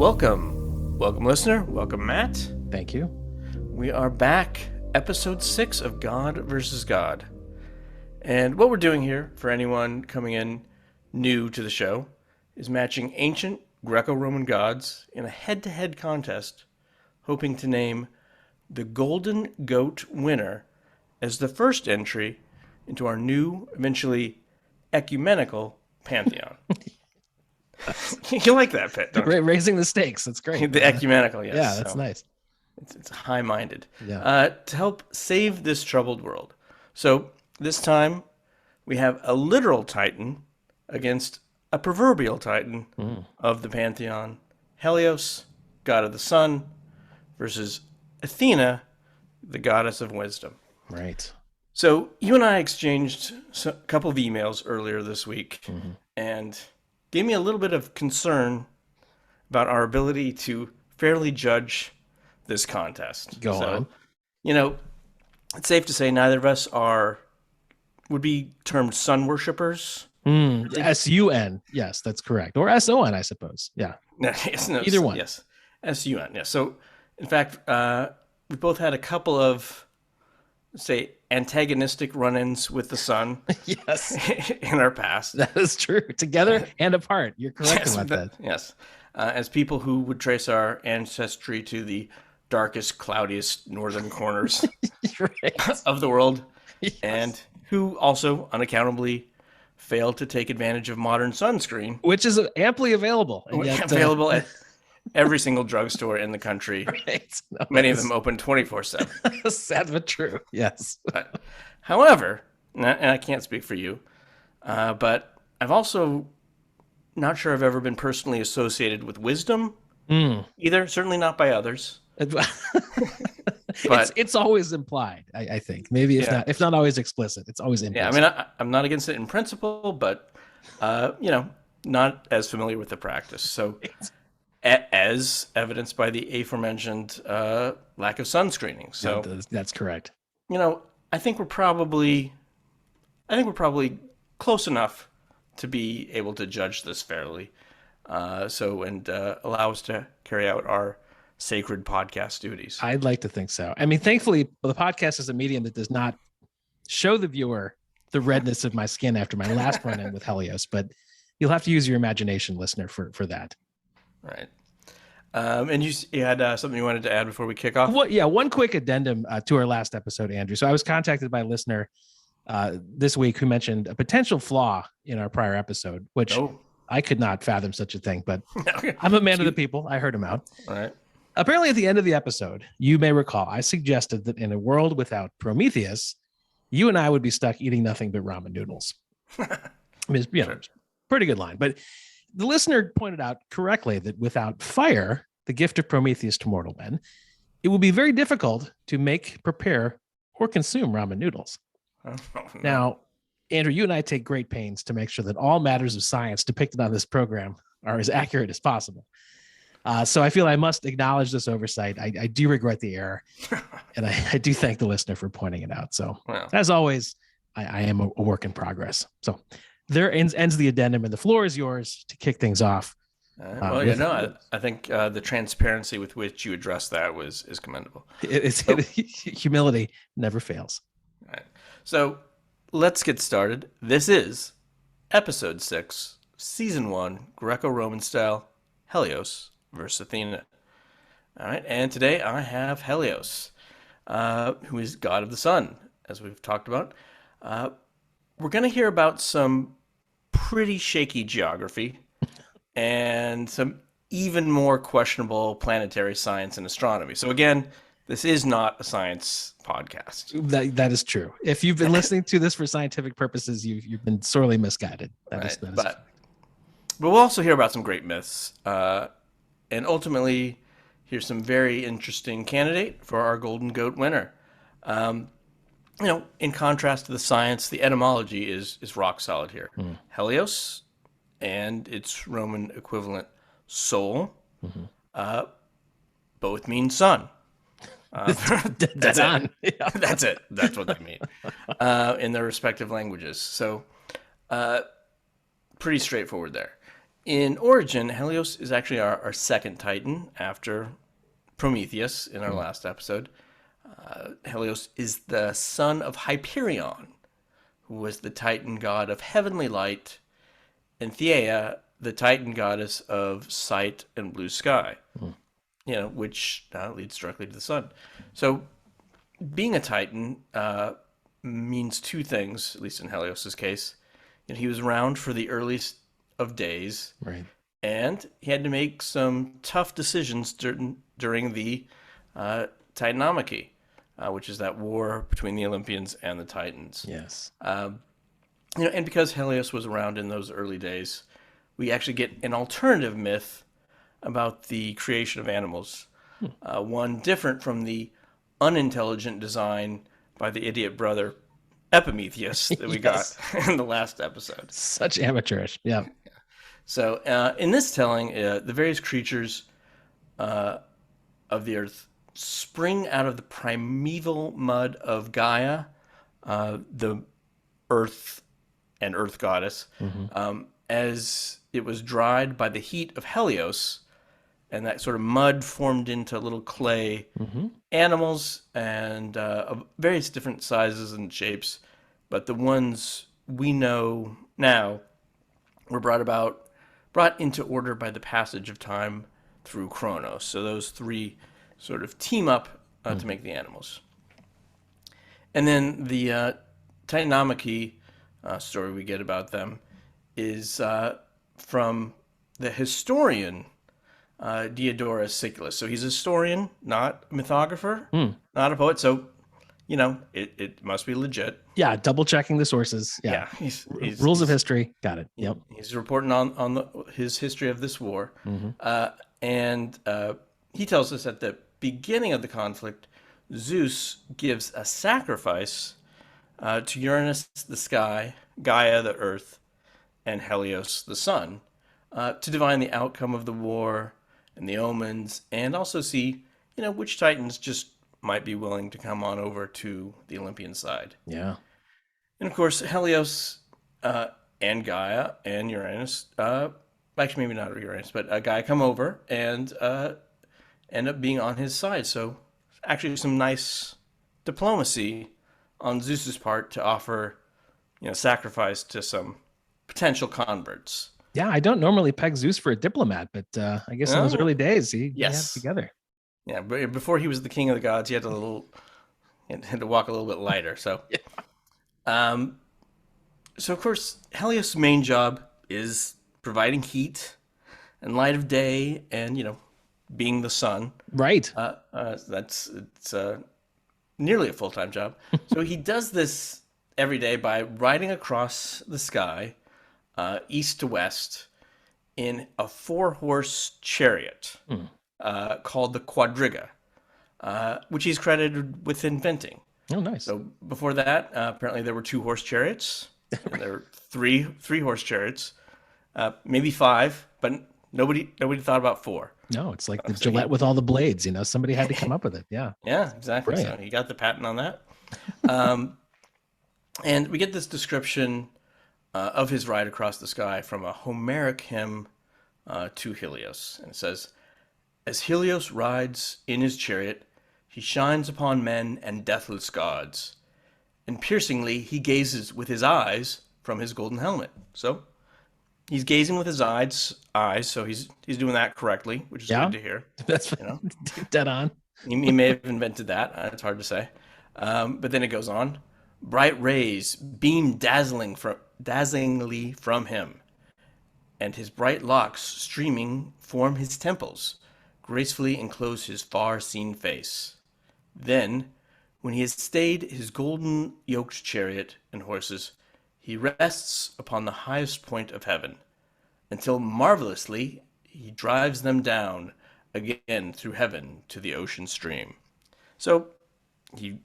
Welcome, listener. Welcome, Matt. Thank you. We are back, episode 6 of God versus God. And what we're doing here, for anyone coming in new to the show, is matching ancient Greco-Roman gods in a head-to-head contest, hoping to name the Golden Goat winner as the first entry into our new, eventually ecumenical pantheon. You like that, Pitt, don't you? Raising the stakes. That's great. The ecumenical, yes. Yeah, that's nice. It's high-minded. Yeah. To help save this troubled world. So this time we have a literal titan against a proverbial titan of the pantheon. Helios, god of the sun, versus Athena, the goddess of wisdom. Right. So you and I exchanged a couple of emails earlier this week and gave me a little bit of concern about our ability to fairly judge this contest. Go on. You know, it's safe to say neither of us would be termed sun worshippers. S-U-N. Yes, that's correct. Or S-O-N, I suppose. Yeah. Either one. Yes. S-U-N. Yes. So, in fact, we both had a couple of, say, antagonistic run-ins with the sun. Yes. In our past. That is true. Together and apart. You're correct about that. Yes. As people who would trace our ancestry to the darkest, cloudiest northern corners of the world, yes. And who also unaccountably failed to take advantage of modern sunscreen, which is amply available. And yet, available at every single drugstore in the country. Right. No, many of them open 24/7. Sad but true. Yes. However, and I can't speak for you, but I've also not sure I've ever been personally associated with wisdom either. Certainly not by others. But it's always implied. I think maybe if not always explicit, it's always implicit. Yeah, I mean, I'm not against it in principle, but not as familiar with the practice. So, as evidenced by the aforementioned lack of sunscreening. So that's correct. I think we're probably close enough to be able to judge this fairly. And allow us to carry out our sacred podcast duties. I'd like to think so. I mean, thankfully, the podcast is a medium that does not show the viewer the redness of my skin after my last run-in with Helios, but you'll have to use your imagination, listener, for that. Right. And you had something you wanted to add before we kick off? One quick addendum to our last episode, Andrew. So I was contacted by a listener this week who mentioned a potential flaw in our prior episode, which I could not fathom such a thing, but I'm a man of the people. I heard him out. All right. Apparently, at the end of the episode, you may recall, I suggested that in a world without Prometheus, you and I would be stuck eating nothing but ramen noodles. I mean, pretty good line. But the listener pointed out correctly that without fire, the gift of Prometheus to mortal men, it will be very difficult to make, prepare, or consume ramen noodles. Oh, no. Now, Andrew, you and I take great pains to make sure that all matters of science depicted on this program are as accurate as possible. So I feel I must acknowledge this oversight. I do regret the error, and I do thank the listener for pointing it out. So, as always, I am a work in progress. So there ends the addendum, and the floor is yours to kick things off. I think the transparency with which you addressed that is commendable. Humility never fails. All right. So let's get started. This is episode 6, season 1, Greco-Roman style, Helios versus Athena. All right, and today I have Helios, who is god of the sun, as we've talked about. We're going to hear about some pretty shaky geography and some even more questionable planetary science and astronomy. So again, this is not a science podcast. That is true. If you've been listening to this for scientific purposes, you've been sorely misguided. But we'll also hear about some great myths. And ultimately, here's some very interesting candidate for our Golden Goat winner. In contrast to the science, the etymology is rock solid here. Helios and its Roman equivalent Sol both mean sun. That's it. That's it. That's what they mean in their respective languages. So pretty straightforward there. In origin, Helios is actually our second Titan after Prometheus in our last episode. Helios is the son of Hyperion, who was the Titan god of heavenly light, and Theia, the Titan goddess of sight and blue sky, which leads directly to the sun. So being a Titan means two things, at least in Helios's case. He was around for the earliest of days, Right. and he had to make some tough decisions during the Titanomachy, which is that war between the Olympians and the Titans. Yes. And because Helios was around in those early days, we actually get an alternative myth about the creation of animals, one different from the unintelligent design by the idiot brother Epimetheus that we got in the last episode. Such amateurish. Yeah. So in this telling, the various creatures of the earth spring out of the primeval mud of Gaia, the earth and earth goddess, as it was dried by the heat of Helios, and that sort of mud formed into little clay animals and of various different sizes and shapes. But the ones we know now were brought into order by the passage of time through Kronos. So those three sort of team up to make the animals. And then the Titanomachy story we get about them is from the historian Diodorus Siculus. So he's a historian, not a mythographer, not a poet. So, it must be legit. Yeah, double checking the sources. Yeah, he's rules of history. Got it. Yep. He's reporting on his history of this war, and he tells us at the beginning of the conflict, Zeus gives a sacrifice to Uranus the sky, Gaia the earth, and Helios the sun, to divine the outcome of the war and the omens, and also see which Titans just might be willing to come on over to the Olympian side. Yeah. And of course, Helios and Gaia and Uranus, actually maybe not Uranus, but Gaia come over and end up being on his side. So actually some nice diplomacy on Zeus's part to offer, sacrifice to some potential converts. Yeah, I don't normally peg Zeus for a diplomat, but I guess in those early days, he had it together. Yeah, but before he was the king of the gods, he had to walk a little bit lighter. So, so of course, Helios' main job is providing heat and light of day, and being the sun. Right. It's nearly a full-time job. So he does this every day by riding across the sky, east to west, in a 4-horse chariot called the quadriga, which he's credited with inventing. Oh, nice. So before that, apparently there were 2-horse chariots. There were three-horse chariots, maybe 5, but nobody thought about 4. No, it's like the Gillette with all the blades. Somebody had to come up with it. Yeah. Yeah, exactly. Brilliant. So he got the patent on that. And we get this description of his ride across the sky from a Homeric hymn to Helios. And it says, "As Helios rides in his chariot, he shines upon men and deathless gods, and piercingly he gazes with his eyes from his golden helmet." So he's gazing with his eyes, so he's doing that correctly, which is good to hear. That's dead on. He may have invented that. It's hard to say. But then it goes on. "Bright rays beam dazzlingly from him, and his bright locks streaming form his temples, gracefully enclose his far-seen face. Then, when he has stayed his golden-yoked chariot and horses, he rests upon the highest point of heaven, until marvelously he drives them down again through heaven to the ocean stream." So he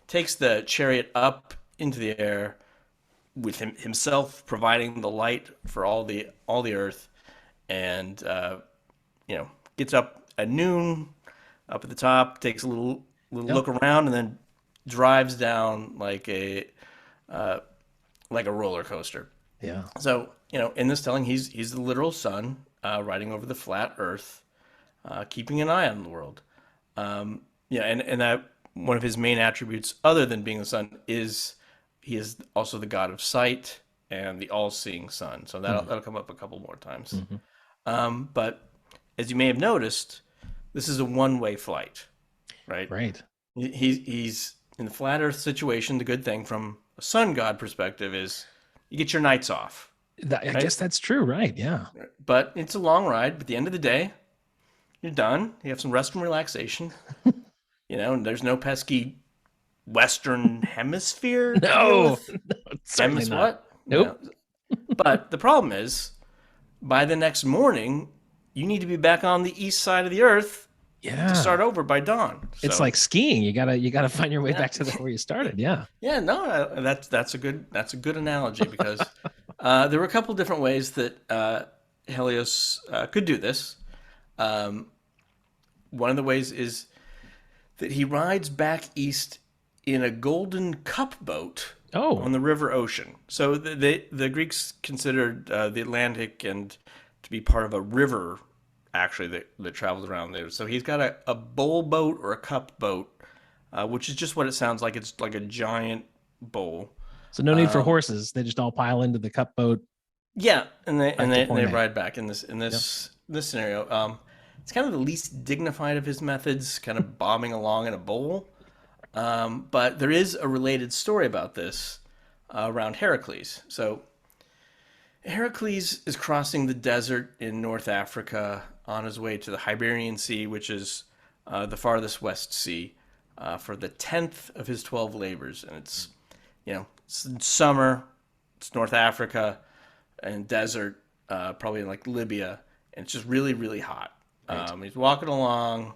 takes the chariot up into the air, with himself providing the light for all the earth, and gets up at noon, up at the top, takes a little look around, and then drives down like a roller coaster. Yeah. So in this telling, he's the literal sun riding over the flat Earth, keeping an eye on the world. And that one of his main attributes, other than being the sun, is he is also the god of sight and the all-seeing sun. So that'll come up a couple more times. But as you may have noticed, this is a one-way flight, right? Right. He's in the flat Earth situation. The good thing from a sun god perspective is you get your nights off, I right? guess that's true. Right. Yeah. But it's a long ride. But at the end of the day, you're done. You have some rest and relaxation. And there's no pesky Western Hemisphere to deal No, with. no, certainly Hemis not. what? Nope. But the problem is, by the next morning, you need to be back on the east side of the Earth to Yeah. start over by dawn. It's So like skiing. You gotta find your way back to where you started. Yeah. yeah, no, that's a good analogy because there were a couple different ways that Helios could do this. One of the ways is that he rides back east in a golden cup boat Oh, on the river ocean. So the Greeks considered the Atlantic and to be part of a river, actually, that travels around there. So he's got a bowl boat or a cup boat, which is just what it sounds like. It's like a giant bowl. so no need for horses. They just all pile into the cup boat. Yeah, and they Back to they point A. ride back in this scenario. It's kind of the least dignified of his methods, kind of bobbing along in a bowl. But there is a related story about this around Heracles. So Heracles is crossing the desert in North Africa on his way to the Iberian Sea, which is the farthest west sea, for the 10th of his 12 labors. And it's in summer, it's North Africa and desert, probably in like Libya, and it's just really, really hot. Right. He's walking along,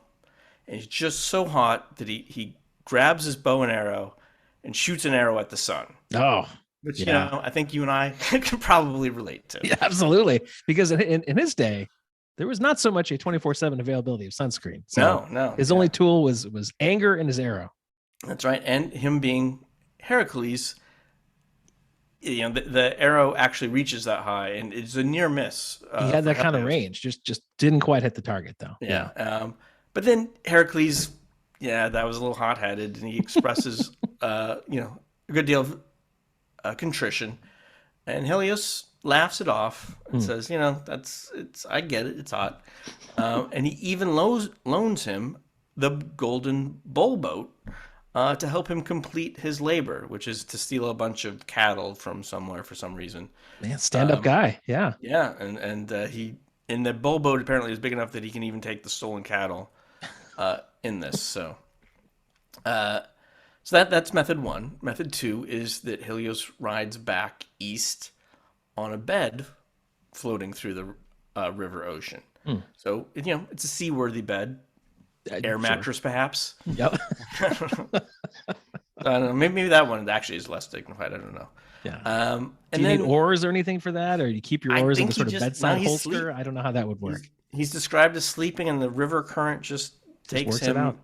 and he's just so hot that he grabs his bow and arrow and shoots an arrow at the sun, Oh, which yeah. I think you and I can probably relate to. Yeah, absolutely. Because in his day, there was not so much a 24/7 availability of sunscreen. So No, his yeah, only tool was anger and his arrow. that's right. And him being Heracles, the arrow actually reaches that high, and it's a near miss. He had For that kind of Helios. range, just didn't quite hit the target though. Yeah. But then Heracles, yeah, that was a little hot-headed, and he expresses, a good deal of contrition, and Helios laughs it off and says, I get it, it's hot, and he even loans him the golden bowl boat to help him complete his labor, which is to steal a bunch of cattle from somewhere for some reason. Man, stand-up guy. Yeah. Yeah, and he in the bowl boat apparently is big enough that he can even take the stolen cattle in this. So that's method one. Method two is that Helios rides back east on a bed floating through the river ocean. So it's a seaworthy bed, air Sure. mattress perhaps. Yep. I don't know. Maybe that one actually is less dignified. I don't know. Yeah. And Do you then need oars or anything for that, or do you keep your I oars in think the sort he of just bedside he's holster? I don't know how that would work. he's described as sleeping, and the river current just takes works it him. out.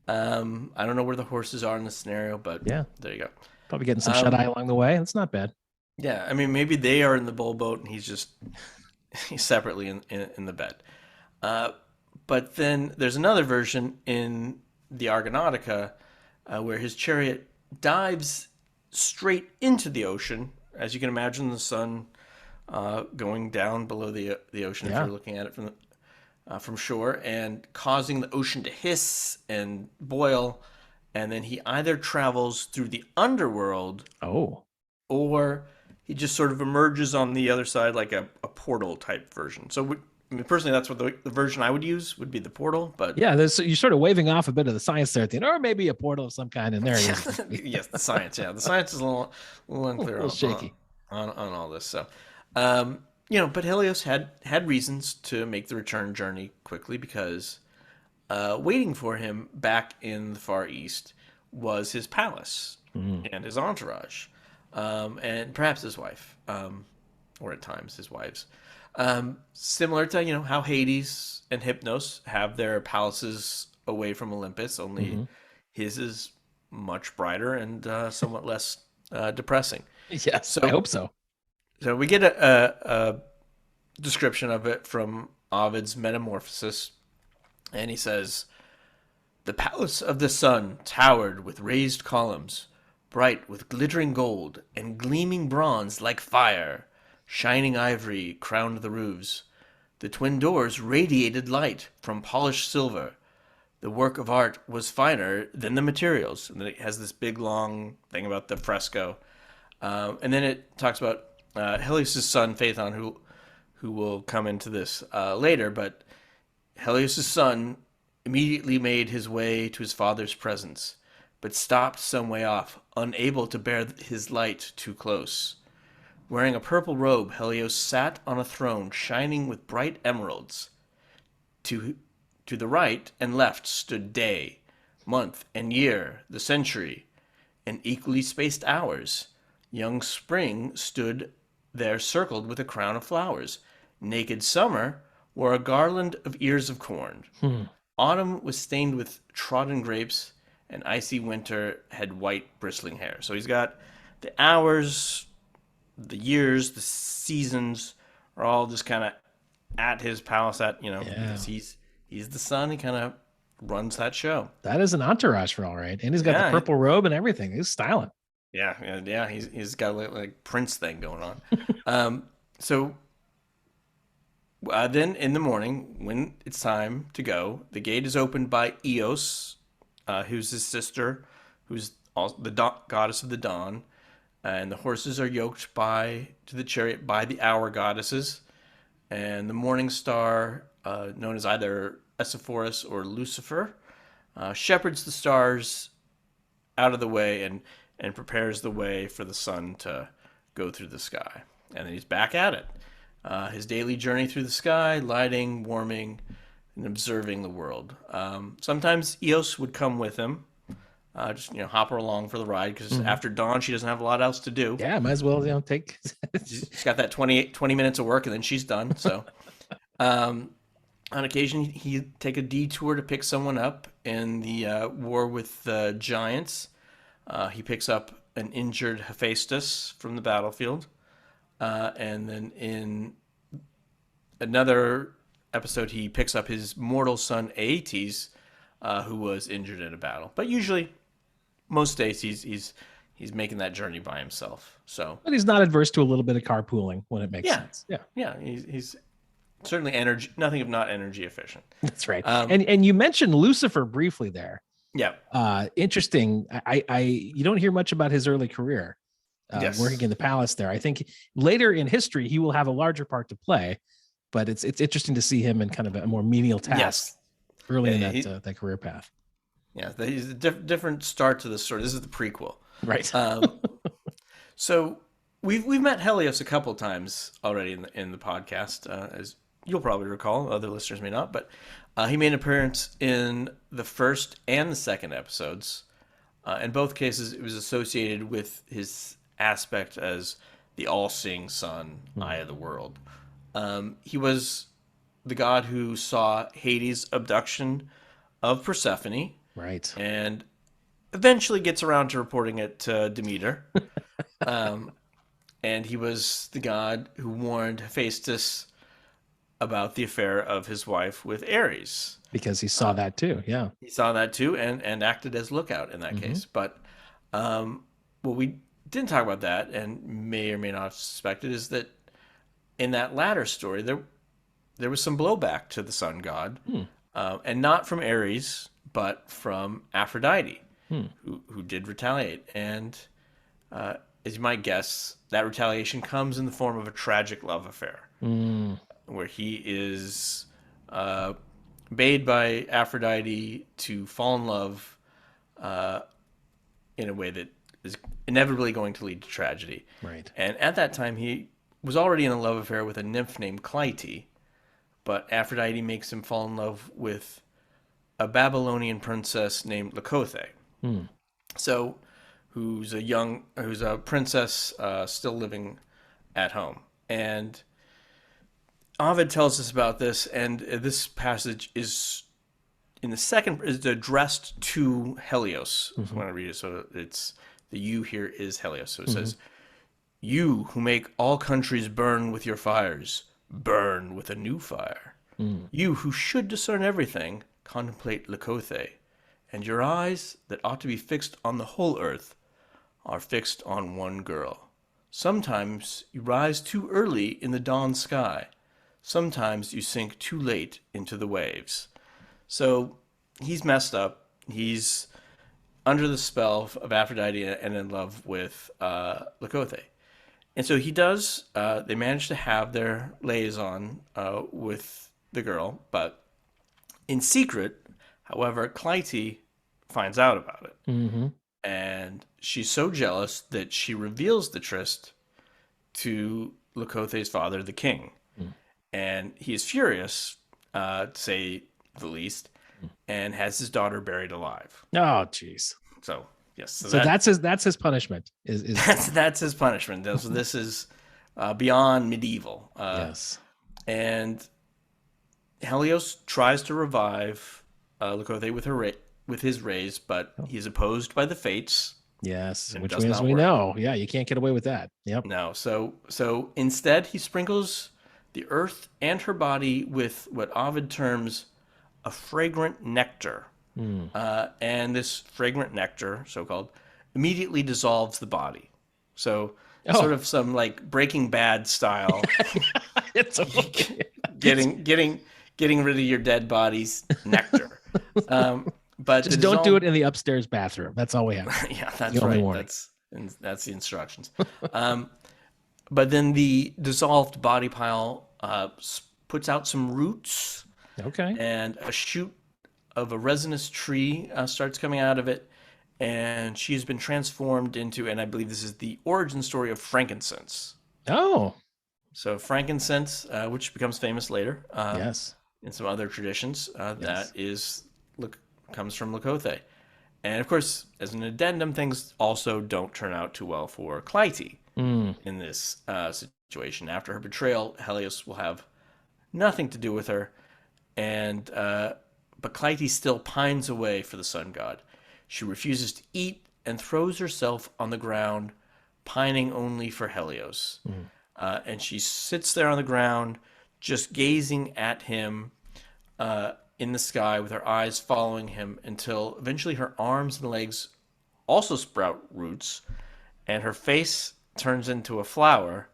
I don't know where the horses are in this scenario, but Yeah. there you go. Probably getting some shut eye along the way. That's not bad. Yeah, I mean, maybe they are in the bowl boat and he's separately in the bed. But then there's another version in the Argonautica where his chariot dives straight into the ocean. As you can imagine, the sun going down below the ocean if Yeah. you're looking at it from shore, and causing the ocean to hiss and boil. And then he either travels through the underworld Oh, or he just sort of emerges on the other side like a portal type version. So, personally, that's what the version I would use would be the portal. But yeah. You're sort of waving off a bit of the science there at the end, or maybe a portal of some kind. And there he is. yes, the science. Yeah, the science is a little unclear little shaky. on all this. So, but Helios had reasons to make the return journey quickly because waiting for him back in the Far East was his palace and his entourage, and perhaps his wife, or at times his wives. Similar to how Hades and Hypnos have their palaces away from Olympus, only his is much brighter and somewhat less depressing. Yes, So I hope so. So we get a description of it from Ovid's Metamorphosis, and he says, "The palace of the sun towered with raised columns, bright with glittering gold and gleaming bronze like fire. Shining ivory crowned the roofs. The twin doors radiated light from polished silver. The work of art was finer than the materials." And then it has this big long thing about the fresco. And then it talks about Helios' son Phaeton, who will come into this later. But Helios' son immediately made his way to his father's presence, but stopped some way off, unable to bear his light too close. Wearing a purple robe, Helios sat on a throne shining with bright emeralds. To to the right and left stood day, month, and year, the century, and equally spaced hours. Young spring stood there circled with a crown of flowers. Naked summer wore a garland of ears of corn. Autumn was stained with trodden grapes, and icy winter had white bristling hair. So he's got the hours, the years, the seasons are all just kind of at his palace Yeah. because he's the son. He kind of runs that show. That is an entourage for all right. And he's got the Yeah, purple robe and everything. He's styling. yeah. He's got a like Prince thing going on. So then in the morning, when it's time to go, the gate is opened by Eos, who's his sister, who's also the goddess of the dawn, and the horses are yoked to the chariot by the hour goddesses, and the morning star, known as either Esophoros or Lucifer, shepherds the stars out of the way and prepares the way for the sun to go through the sky. And then he's back at it. His daily journey through the sky, lighting, warming, and observing the world. Sometimes Eos would come with him, just hop her along for the ride because after dawn she doesn't have a lot else to do. Yeah, might as well take. She's got that 20 minutes of work and then she's done. So on occasion he'd take a detour to pick someone up in the war with the giants. He picks up an injured Hephaestus from the battlefield. And then in another episode, he picks up his mortal son Aeetes, who was injured in a battle. But usually, most days, he's making that journey by himself. So, But he's not adverse to a little bit of carpooling when it makes sense. Yeah, yeah, he's certainly nothing if not energy efficient. that's right. And you mentioned Lucifer briefly there. Yeah. Interesting. You don't hear much about his early career. Yes. Working in the palace there. I think later in history he will have a larger part to play, but it's interesting to see him in kind of a more menial task early in that career path. Yeah, he's a different start to the story. This is the prequel, right? So we've met Helios a couple times already in the podcast, as you'll probably recall. Other listeners may not, but he made an appearance in the first and the second episodes. In both cases, it was associated with his aspect as the all-seeing sun, eye of the world. He was the god who saw Hades' abduction of Persephone, right, and eventually gets around to reporting it to Demeter. And he was the god who warned Hephaestus about the affair of his wife with Ares. Because he saw that too, yeah. He saw that too and acted as lookout in that case. But what we didn't talk about that and may or may not have suspected is that in that latter story, there was some blowback to the sun god. And not from Ares, but from Aphrodite, who did retaliate. And as you might guess, that retaliation comes in the form of a tragic love affair, where he is bade by Aphrodite to fall in love in a way that is inevitably going to lead to tragedy. Right. And at that time, he was already in a love affair with a nymph named Clytie, but Aphrodite makes him fall in love with a Babylonian princess named Leucothoe. So, who's a princess still living at home. And Ovid tells us about this, and this passage is is addressed to Helios. So I'm going to read it. So it's the you here is Helios. So it says, You who make all countries burn with your fires, burn with a new fire. Mm. You who should discern everything, contemplate Leucothoe, and your eyes, that ought to be fixed on the whole earth, are fixed on one girl. Sometimes you rise too early in the dawn sky. Sometimes you sink too late into the waves. So he's messed up. He's under the spell of Aphrodite and in love with Leucothoe. And so he does, they manage to have their liaison with the girl, but in secret, however, Clytie finds out about it. Hmm. And she's so jealous that she reveals the tryst to Leucothe's father, the king. Mm. And he is furious, to say the least, and has his daughter buried alive. Oh, jeez. So, yes. So that's his punishment. Is that's his punishment. So this is beyond medieval. yes. And Helios tries to revive Leucothoe with his rays, but he's opposed by the Fates. Yes, And it which does means not we work. know. Yeah, you can't get away with that. Yep. No, so instead he sprinkles the earth and her body with what Ovid terms a fragrant nectar. Mm. And this fragrant nectar, so-called, immediately dissolves the body. So Oh. sort of some like Breaking Bad style, It's okay. getting rid of your dead body's nectar. But Just don't do it in the upstairs bathroom. That's all we have. Yeah, that's The only right. warning. That's the instructions. But then the dissolved body pile puts out some roots, Okay. and a shoot of a resinous tree starts coming out of it, and she has been transformed into, and I believe this is the origin story of frankincense. Oh, So frankincense, which becomes famous later yes. in some other traditions, Yes. that is comes from Leucothoe. And of course, as an addendum, things also don't turn out too well for Clytie Mm. in this situation. After her betrayal, Helios will have nothing to do with her, and but Clytie still pines away for the sun god. She refuses to eat and throws herself on the ground, pining only for Helios. And she sits there on the ground, just gazing at him in the sky with her eyes following him until eventually her arms and legs also sprout roots, and her face turns into a flower,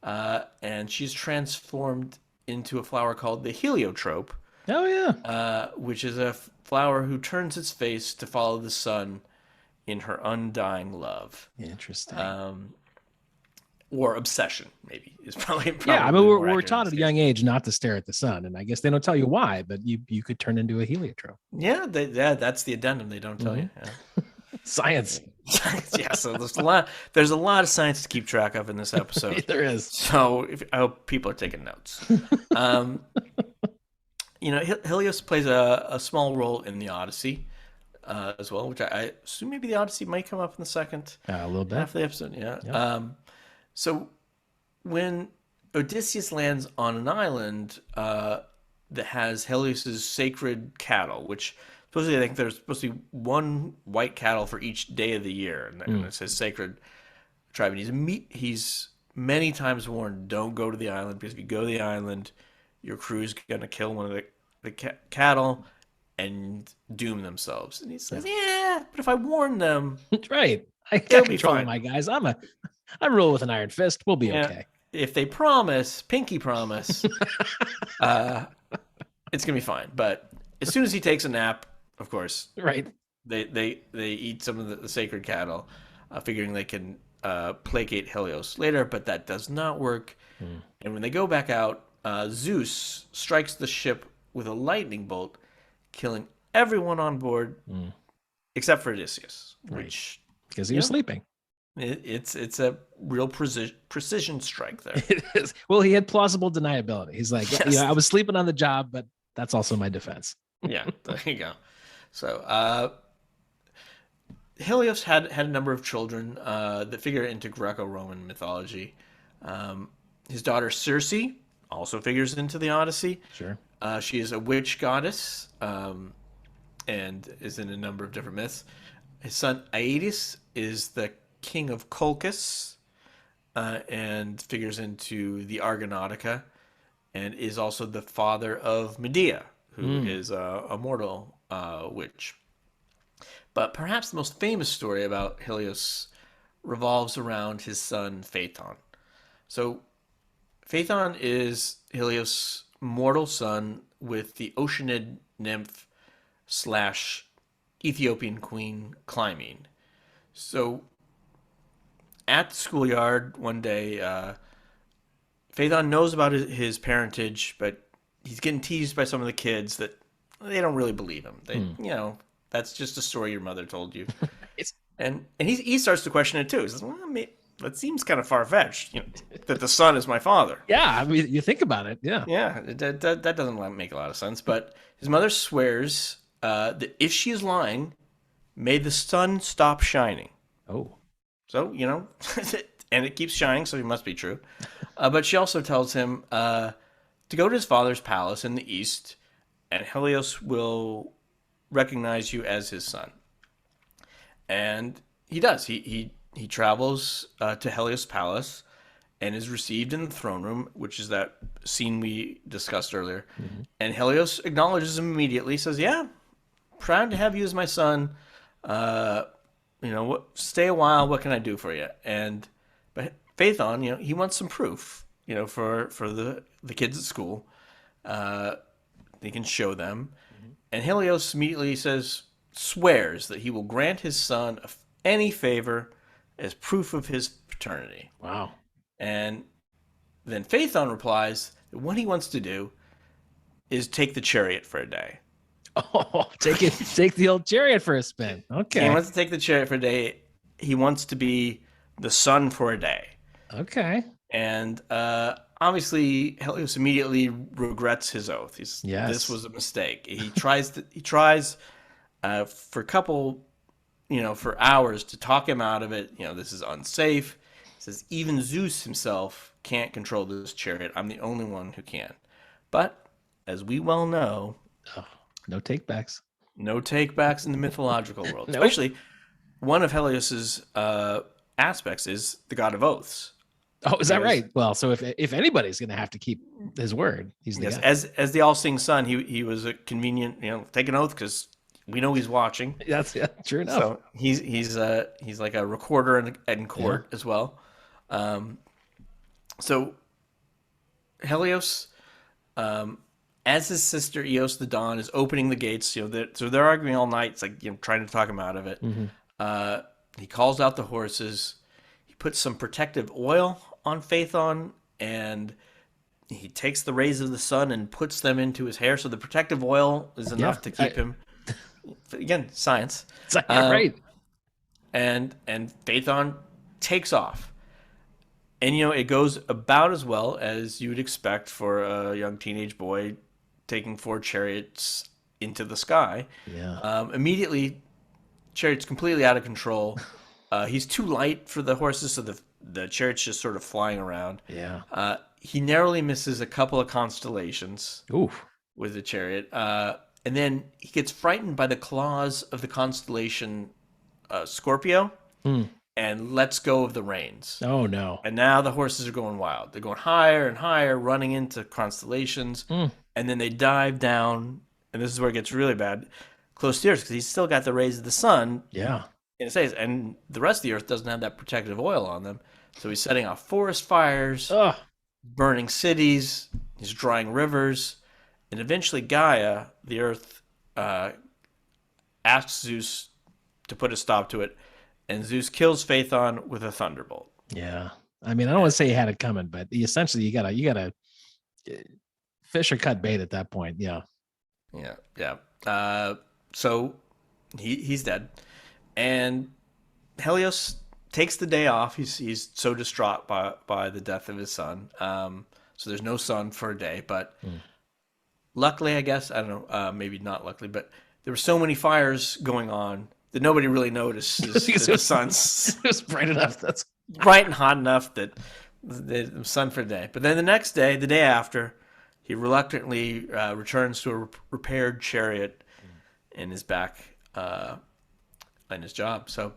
and she's transformed into a flower called the heliotrope, Oh, yeah. which is a flower who turns its face to follow the sun in her undying love. Interesting. Or obsession, maybe is probably Yeah, I mean, more we're accurate taught in at a this young age not to stare at the sun, and I guess they don't tell you why, but you could turn into a heliotrope. case. Yeah, that's the addendum. They don't tell you. Yeah. Science. Yeah, so there's a lot of science to keep track of in this episode. There is. So I hope people are taking notes. Helios plays a small role in the Odyssey as well, which I assume maybe the Odyssey might come up in the second A little bit. half of the episode. Yeah. Yeah. So when Odysseus lands on an island that has Helios's sacred cattle, which supposedly I think there's supposed to be one white cattle for each day of the year, and it says sacred tribe. And he's many times warned, don't go to the island, because if you go to the island, your crew's gonna kill one of the cattle and doom themselves. And he says, yeah, but if I warn them, Right. I It'll got be control of fine. my guys. I rule with an iron fist. We'll be Yeah. okay. If they promise, pinky promise, it's gonna be fine. But as soon as he takes a nap, of course, Right. they eat some of the sacred cattle, figuring they can placate Helios later. But that does not work. And when they go back out, Zeus strikes the ship with a lightning bolt, killing everyone on board except for Odysseus, Right. which Because he was sleeping. it's a real precision strike there. It is. Well, he had plausible deniability. He's like, Yes. yeah, I was sleeping on the job, but that's also my defense. Yeah, there you go. So Helios had a number of children that figure into Greco-Roman mythology. His daughter Circe also figures into the Odyssey. Sure. She is a witch goddess and is in a number of different myths. His son Aeetes is the king of Colchis, and figures into the Argonautica, and is also the father of Medea, who is a mortal witch. But perhaps the most famous story about Helios revolves around his son Phaeton. So Phaeton is Helios' mortal son with the Oceanid nymph slash Ethiopian queen Clymene. So at the schoolyard one day, Phaeton knows about his parentage, but he's getting teased by some of the kids that they don't really believe him. That's just a story your mother told you. It's And he starts to question it too. He says, "Well, that seems kind of far fetched. That the son is my father." yeah. I mean, you think about it. Yeah. Yeah, that doesn't make a lot of sense. But his mother swears that if she is lying, may the sun stop shining. Oh. So and it keeps shining, so it must be true. But she also tells him to go to his father's palace in the east, and Helios will recognize you as his son. And he does. He travels to Helios' palace and is received in the throne room, which is that scene we discussed earlier. Mm-hmm. And Helios acknowledges him immediately, says, "Yeah, proud to have you as my son. Stay a while. What can I do for you?" But Phaeton, he wants some proof, for the kids at school. They can show them. Mm-hmm. And Helios immediately swears that he will grant his son any favor as proof of his paternity. Wow. And then Phaeton replies that what he wants to do is take the chariot for a day. Oh, take the old chariot for a spin. Okay. He wants to take the chariot for a day. He wants to be the sun for a day. Okay. And obviously, Helios immediately regrets his oath. This was a mistake. He tries for a couple, for hours to talk him out of it. This is unsafe. He says, even Zeus himself can't control this chariot. I'm the only one who can. But as we well know, no takebacks. No takebacks in the mythological world. Nope. Especially one of Helios's aspects is the god of oaths. Oh, is that right? Well, so if anybody's going to have to keep his word, he's the guy. As the all-seeing son, he was a convenient, take an oath because we know he's watching. That's true enough. So he's like a recorder in court as well. So Helios, as his sister Eos the Dawn is opening the gates, so they're arguing all night. It's like trying to talk him out of it. Mm-hmm. He calls out the horses. He puts some protective oil on Phaeton, and he takes the rays of the sun and puts them into his hair. So the protective oil is enough to keep him. Again, science. Right. And Phaeton takes off. And, it goes about as well as you would expect for a young teenage boy taking 4 chariots into the sky. Yeah. Immediately, chariot's completely out of control. He's too light for the horses, so the chariot's just sort of flying around. Yeah. He narrowly misses a couple of constellations Oof. with the chariot. And then he gets frightened by the claws of the constellation Scorpio and lets go of the reins. Oh, no. And now the horses are going wild. They're going higher and higher, running into constellations. And then they dive down, and this is where it gets really bad, close to the earth, because he's still got the rays of the sun. Yeah. In his face, and the rest of the earth doesn't have that protective oil on them. So he's setting off forest fires, burning cities, he's drying rivers. And eventually Gaia, the earth, asks Zeus to put a stop to it. And Zeus kills Phaeton with a thunderbolt. Yeah. I mean, I don't want to say he had it coming, but essentially you gotta fish or cut bait at that point. Yeah. Yeah. So he's dead. And Helios takes the day off. He's so distraught by the death of his son. So there's no sun for a day, but luckily, I guess, I don't know, maybe not luckily, but there were so many fires going on that nobody really notices the sun's it was bright enough. That's bright and hot enough that the sun for a day. But then the next day, the day after, he reluctantly returns to a repaired chariot and is back in his job. So,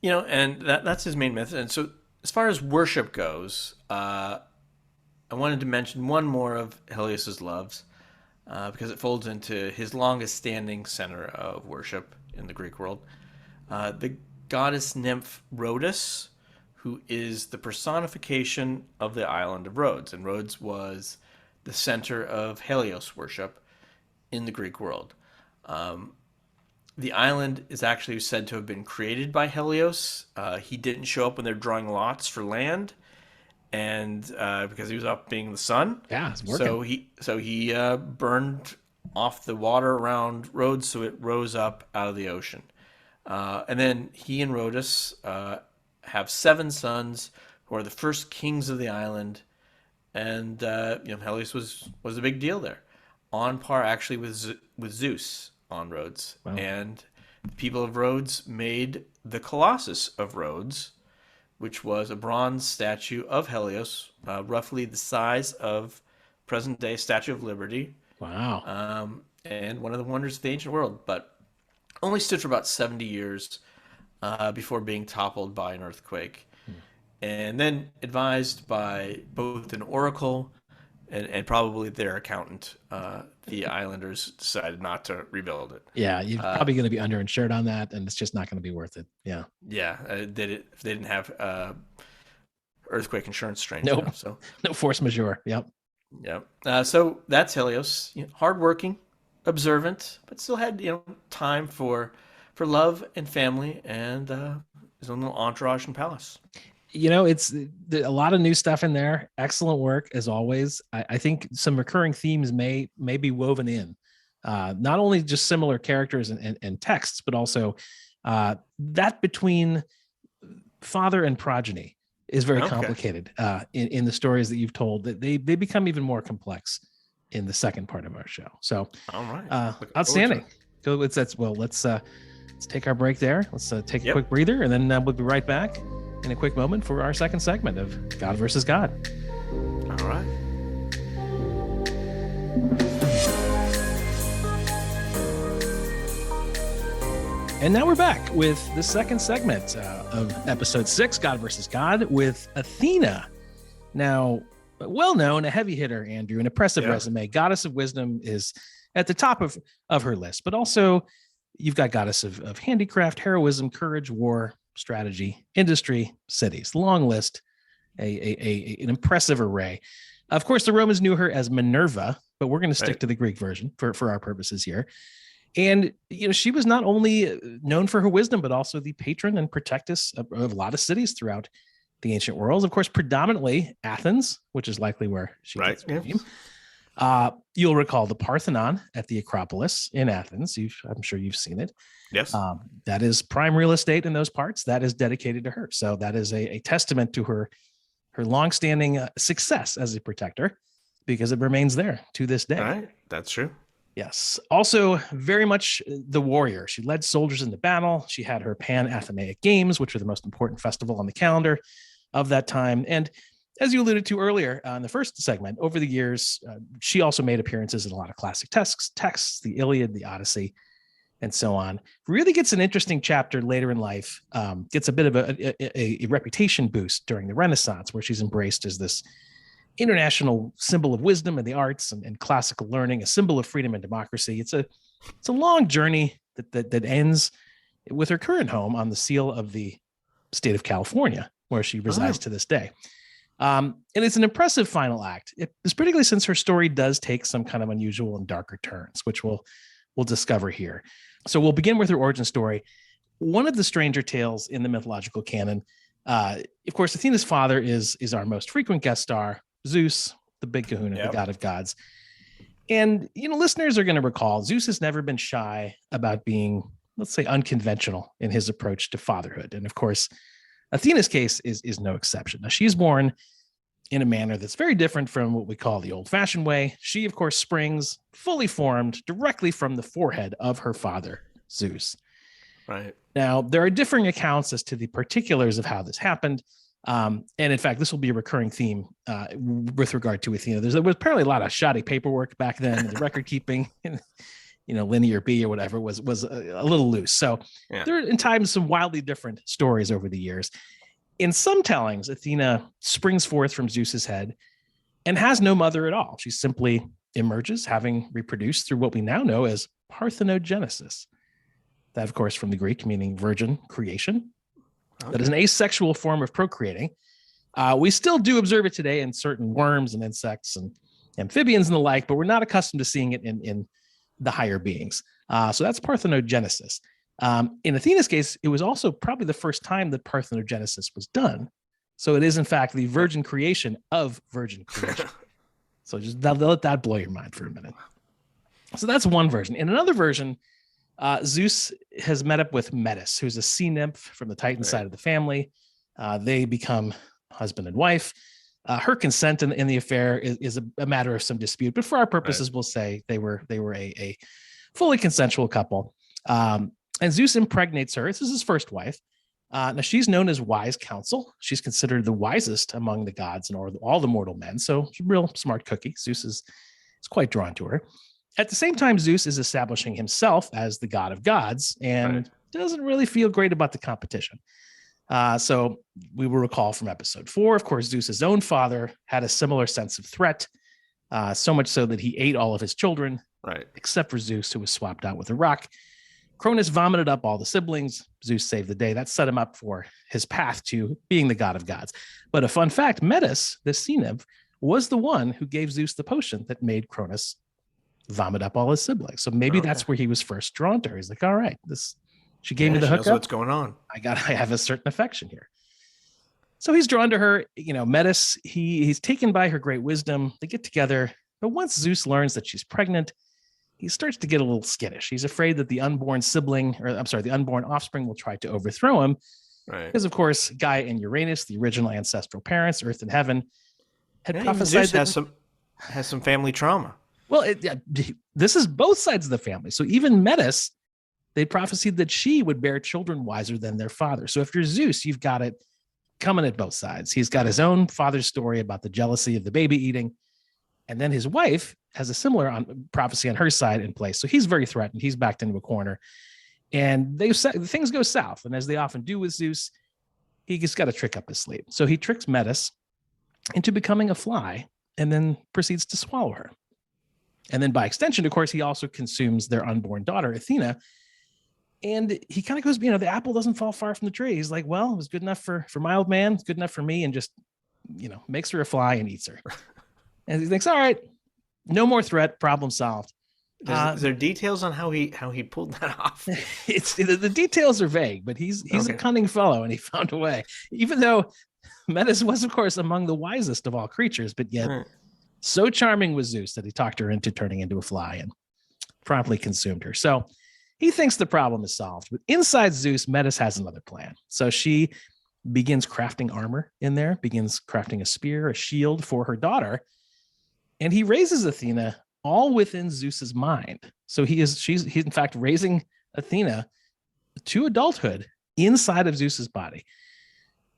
and that's his main myth. And so as far as worship goes, I wanted to mention one more of Helios's loves because it folds into his longest standing center of worship in the Greek world. The goddess nymph Rhodes, who is the personification of the island of Rhodes. And Rhodes was the center of Helios worship in the Greek world. The island is actually said to have been created by Helios. He didn't show up when they're drawing lots for land, and because he was up being the sun. Yeah, it's working. So he burned off the water around Rhodes, so it rose up out of the ocean. And then he and Rhodes have 7 sons who are the first kings of the island, and Helios was a big deal there, on par actually with Zeus on Rhodes. Wow. And the people of Rhodes made the Colossus of Rhodes, which was a bronze statue of Helios, roughly the size of present-day Statue of Liberty, Wow. and one of the wonders of the ancient world, but only stood for about 70 years before being toppled by an earthquake. And then advised by both an oracle and probably their accountant, the islanders decided not to rebuild it. Yeah, you're probably going to be underinsured on that, and it's just not going to be worth it. Yeah. Yeah, if they didn't have earthquake insurance, strange Nope. enough. So No force majeure. Yep. yeah. So that's Helios. Hardworking, observant, but still had time for love and family and his own little entourage and palace. It's a lot of new stuff in there. Excellent work as always. I think some recurring themes may be woven in, not only just similar characters and texts, but also that between father and progeny is very complicated in the stories that you've told. That they become even more complex in the second part of our show. So, all right, outstanding. So let's take our break there. Let's take a quick breather, and then we'll be right back in a quick moment for our second segment of God versus God. All right. And now we're back with the second segment of episode 6, God versus God, with Athena. Now, well known, a heavy hitter, Andrew, an impressive resume. Goddess of wisdom is at the top of her list, but also you've got goddess of handicraft, heroism, courage, war, strategy, industry, cities. Long list, an impressive array. Of course, the Romans knew her as Minerva, but we're going to stick to the Greek version for our purposes here. And she was not only known for her wisdom, but also the patron and protectress of a lot of cities throughout the ancient world. Of course, predominantly Athens, which is likely where she gets her name. You'll recall the Parthenon at the Acropolis in Athens. I'm sure you've seen it. Yes. That is prime real estate in those parts. That is dedicated to her. So that is a testament to her longstanding success as a protector, because it remains there to this day. All right. That's true. Yes. Also, very much the warrior. She led soldiers into battle. She had her Pan-Athenaic Games, which were the most important festival on the calendar of that time. And as you alluded to earlier in the first segment, over the years, she also made appearances in a lot of classic texts, the Iliad, the Odyssey, and so on. Really gets an interesting chapter later in life, gets a bit of a reputation boost during the Renaissance, where she's embraced as this international symbol of wisdom and the arts and classical learning, a symbol of freedom and democracy. It's a long journey that ends with her current home on the seal of the state of California, where she resides to this day. And it's an impressive final act. It's particularly since her story does take some kind of unusual and darker turns, which we'll discover here. So we'll begin with her origin story. One of the stranger tales in the mythological canon, of course, Athena's father is our most frequent guest star, Zeus, the big kahuna, the god of gods. And, listeners are going to recall Zeus has never been shy about being, let's say, unconventional in his approach to fatherhood. And of course, Athena's case is no exception. Now, she's born in a manner that's very different from what we call the old-fashioned way. She, of course, springs fully formed directly from the forehead of her father, Zeus. Right. Now, there are differing accounts as to the particulars of how this happened. And in fact, this will be a recurring theme with regard to Athena. There was apparently a lot of shoddy paperwork back then. The record keeping, Linear B or whatever was a little loose. So there are in times some wildly different stories over the years. In some tellings, Athena springs forth from Zeus's head and has no mother at all. She simply emerges, having reproduced through what we now know as parthenogenesis. That, of course, from the Greek, meaning virgin creation. Okay. That is an asexual form of procreating. We still do observe it today in certain worms and insects and amphibians and the like, but we're not accustomed to seeing it in the higher beings. So that's parthenogenesis. In Athena's case, it was also probably the first time that parthenogenesis was done. So it is, in fact, the virgin creation of virgin creation. So just let that blow your mind for a minute. So that's one version. In another version, Zeus has met up with Metis, who's a sea nymph from the Titan side of the family. They become husband and wife. Her consent in the affair is a matter of some dispute, but for our purposes, we'll say they were a fully consensual couple. And Zeus impregnates her. This is his first wife. Now she's known as wise counsel. She's considered the wisest among the gods and all the mortal men. So she's a real smart cookie. Zeus is quite drawn to her. At the same time, Zeus is establishing himself as the god of gods and doesn't really feel great about the competition. So we will recall from episode 4, of course, Zeus's own father had a similar sense of threat, so much so that he ate all of his children, except for Zeus, who was swapped out with a rock. Cronus vomited up all the siblings. Zeus saved the day. That set him up for his path to being the god of gods. But a fun fact, Metis, the sea nymph, was the one who gave Zeus the potion that made Cronus vomit up all his siblings. So maybe that's where he was first drawn to her. He's like, all right, she gave me the hookup. What's going on? I have a certain affection here. So he's drawn to her. Metis, he's taken by her great wisdom. They get together. But once Zeus learns that she's pregnant, he starts to get a little skittish. He's afraid that the unborn offspring will try to overthrow him. Because, of course, Gaia and Uranus, the original ancestral parents, Earth and Heaven, had prophesied Zeus has some family trauma. Well, this is both sides of the family. So even Metis, they prophesied that she would bear children wiser than their father. So if you're Zeus, you've got it coming at both sides. He's got his own father's story about the jealousy of the baby eating. And then his wife has a similar prophecy on her side in place. So he's very threatened. He's backed into a corner. And things go south. And as they often do with Zeus, he just got a trick up his sleeve. So he tricks Metis into becoming a fly and then proceeds to swallow her. And then by extension, of course, he also consumes their unborn daughter, Athena. And he kind of goes, the apple doesn't fall far from the tree. He's like, well, it was good enough for my old man. It's good enough for me. And just, makes her a fly and eats her. And he thinks, all right, no more threat, problem solved. Is there details on how he pulled that off? The details are vague, but he's a cunning fellow and he found a way. Even though Metis was, of course, among the wisest of all creatures, but yet so charming was Zeus that he talked her into turning into a fly and promptly consumed her. So he thinks the problem is solved. But inside Zeus, Metis has another plan. So she begins crafting armor in there, begins crafting a spear, a shield for her daughter. And he raises Athena all within Zeus's mind. So he's in fact raising Athena to adulthood inside of Zeus's body.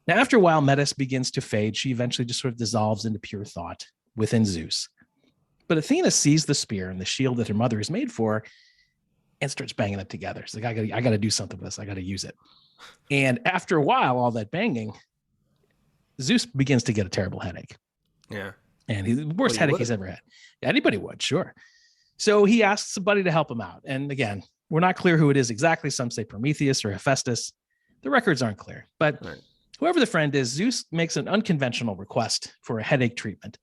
Now, after a while, Metis begins to fade. She eventually just sort of dissolves into pure thought within Zeus. But Athena sees the spear and the shield that her mother is made for and starts banging it together. She's like, I got to do something with this. I got to use it. And after a while, all that banging, Zeus begins to get a terrible headache. Yeah. And he's the worst headache he's ever had. Anybody would, sure. So he asks somebody to help him out. And again, we're not clear who it is exactly. Some say Prometheus or Hephaestus. The records aren't clear. But whoever the friend is, Zeus makes an unconventional request for a headache treatment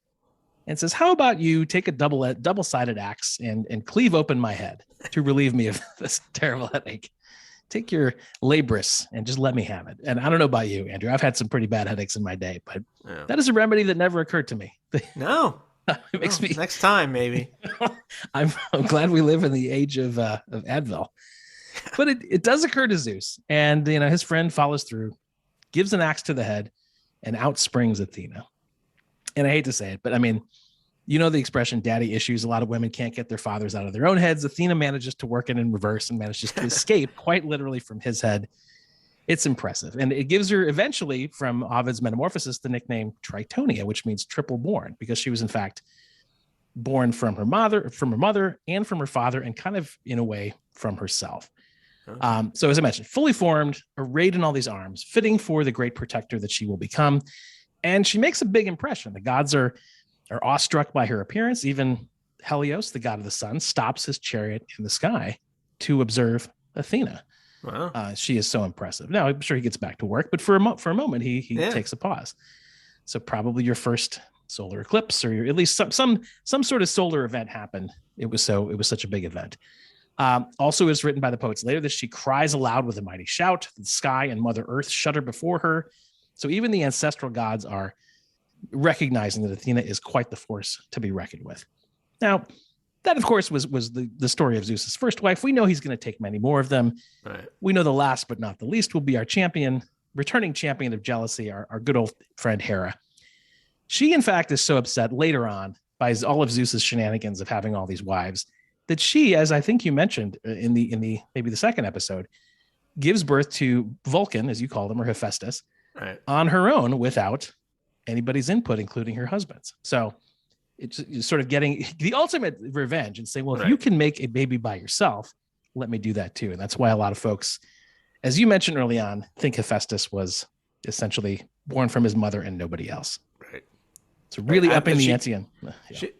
and says, how about you take a double-sided axe and cleave open my head to relieve me of this terrible headache? Take your Labris and just let me have it. And I don't know about you, Andrew. I've had some pretty bad headaches in my day, but that is a remedy that never occurred to me. No. It makes me next time, maybe. I'm glad we live in the age of Advil. But it does occur to Zeus. And his friend follows through, gives an axe to the head, and out springs Athena. And I hate to say it, but the expression daddy issues. A lot of women can't get their fathers out of their own heads. Athena manages to work it in reverse and manages to escape quite literally from his head. It's impressive. And it gives her eventually, from Ovid's Metamorphosis, the nickname Tritonia, which means triple born, because she was in fact born from her mother and from her father, and kind of in a way from herself. So as I mentioned, fully formed, arrayed in all these arms, fitting for the great protector that she will become. And she makes a big impression. The gods are awestruck by her appearance. Even Helios, the god of the sun, stops his chariot in the sky to observe Athena. Wow. She is so impressive. Now, I'm sure he gets back to work, but for a moment, he takes a pause. So probably your first solar eclipse, or at least some sort of solar event happened. It was such a big event. Also, is written by the poets later that she cries aloud with a mighty shout. The sky and Mother Earth shudder before her. So even the ancestral gods are recognizing that Athena is quite the force to be reckoned with. Now, that, of course, was the story of Zeus's first wife. We know he's going to take many more of them. Right. We know the last but not the least will be our returning champion of jealousy, our good old friend Hera. She, in fact, is so upset later on by all of Zeus's shenanigans of having all these wives that she, as I think you mentioned in the maybe the second episode, gives birth to Vulcan, as you call him, or Hephaestus, right, on her own without anybody's input, including her husband's. So it's sort of getting the ultimate revenge and saying, well, if you can make a baby by yourself, let me do that too. And that's why a lot of folks, as you mentioned early on, think Hephaestus was essentially born from his mother and nobody else. Right. So really upping the ante.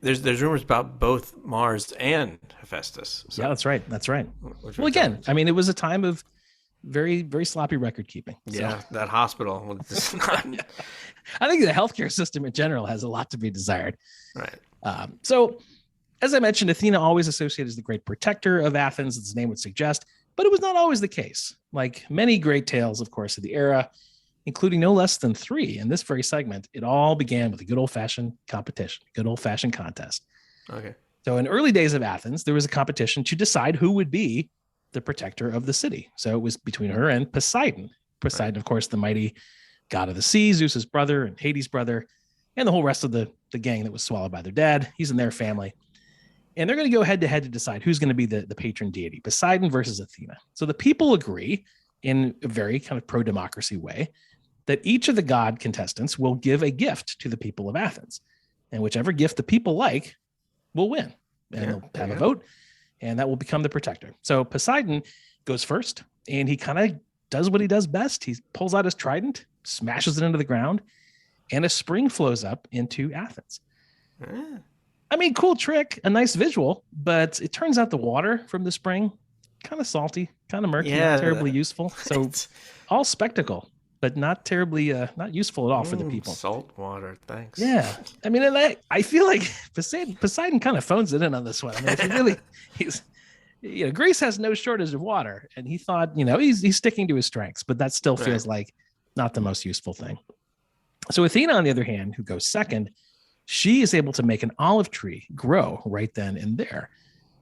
There's rumors about both Mars and Hephaestus. So. Yeah, that's right. That's right. Well, again, I mean, it was a time of very, very sloppy record keeping. Yeah, that hospital. I think the healthcare system in general has a lot to be desired. Right. So, as I mentioned, Athena always associated as the great protector of Athens, as the name would suggest, but it was not always the case. Like many great tales, of course, of the era, including no less than 3 in this very segment, it all began with a good old-fashioned competition, good old-fashioned contest. Okay. So in early days of Athens, there was a competition to decide who would be the protector of the city. So it was between her and Poseidon. Poseidon, of course, the mighty god of the sea, Zeus's brother and Hades' brother, and the whole rest of the gang that was swallowed by their dad. He's in their family. And they're going to go head to head to decide who's going to be the patron deity, Poseidon versus Athena. So the people agree in a very kind of pro-democracy way that each of the god contestants will give a gift to the people of Athens. And whichever gift the people like will win. And they'll have a vote, and that will become the protector. So Poseidon goes first, and he kind of does what he does best. He pulls out his trident, smashes it into the ground, and a spring flows up into Athens. I mean, cool trick, a nice visual, but it turns out the water from the spring, kind of salty, kind of murky, not terribly useful. So all spectacle, but not terribly, not useful at all for the people. Salt water, thanks. Yeah. I mean, and I feel like Poseidon kind of phones it in on this one. I mean, if he really, Greece has no shortage of water, and he thought, he's sticking to his strengths, but that still feels like not the most useful thing. So Athena, on the other hand, who goes second, she is able to make an olive tree grow right then and there,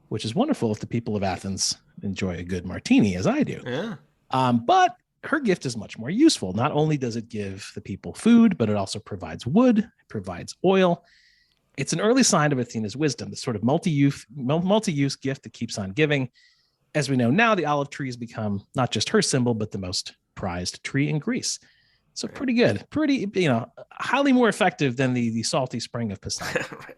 which is wonderful if the people of Athens enjoy a good martini, as I do. Yeah. But her gift is much more useful. Not only does it give the people food, but it also provides wood, it provides oil. It's an early sign of Athena's wisdom, the sort of multi-use gift that keeps on giving. As we know now, the olive tree has become not just her symbol, but the most prized tree in Greece. So pretty good, highly more effective than the salty spring of Poseidon. Right.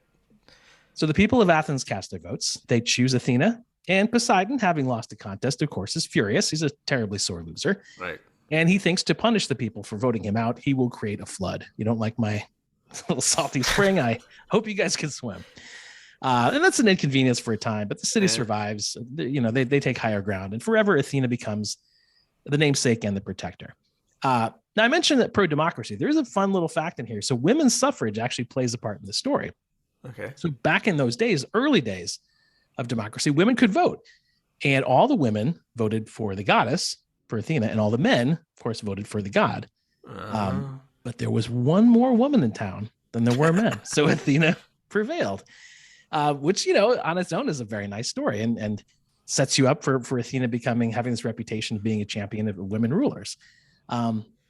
So the people of Athens cast their votes. They choose Athena, and Poseidon, having lost the contest, of course, is furious. He's a terribly sore loser. Right. And he thinks to punish the people for voting him out, he will create a flood. You don't like my little salty spring? I hope you guys can swim. And that's an inconvenience for a time, but the city survives. They take higher ground, and forever Athena becomes the namesake and the protector. Now, I mentioned that pro-democracy. There's a fun little fact in here. So women's suffrage actually plays a part in the story. Okay. So back in those days, early days of democracy, women could vote. And all the women voted for the goddess, for Athena, and all the men, of course, voted for the god. But there was one more woman in town than there were men. So Athena prevailed, which, on its own is a very nice story and sets you up for Athena having this reputation of being a champion of women rulers.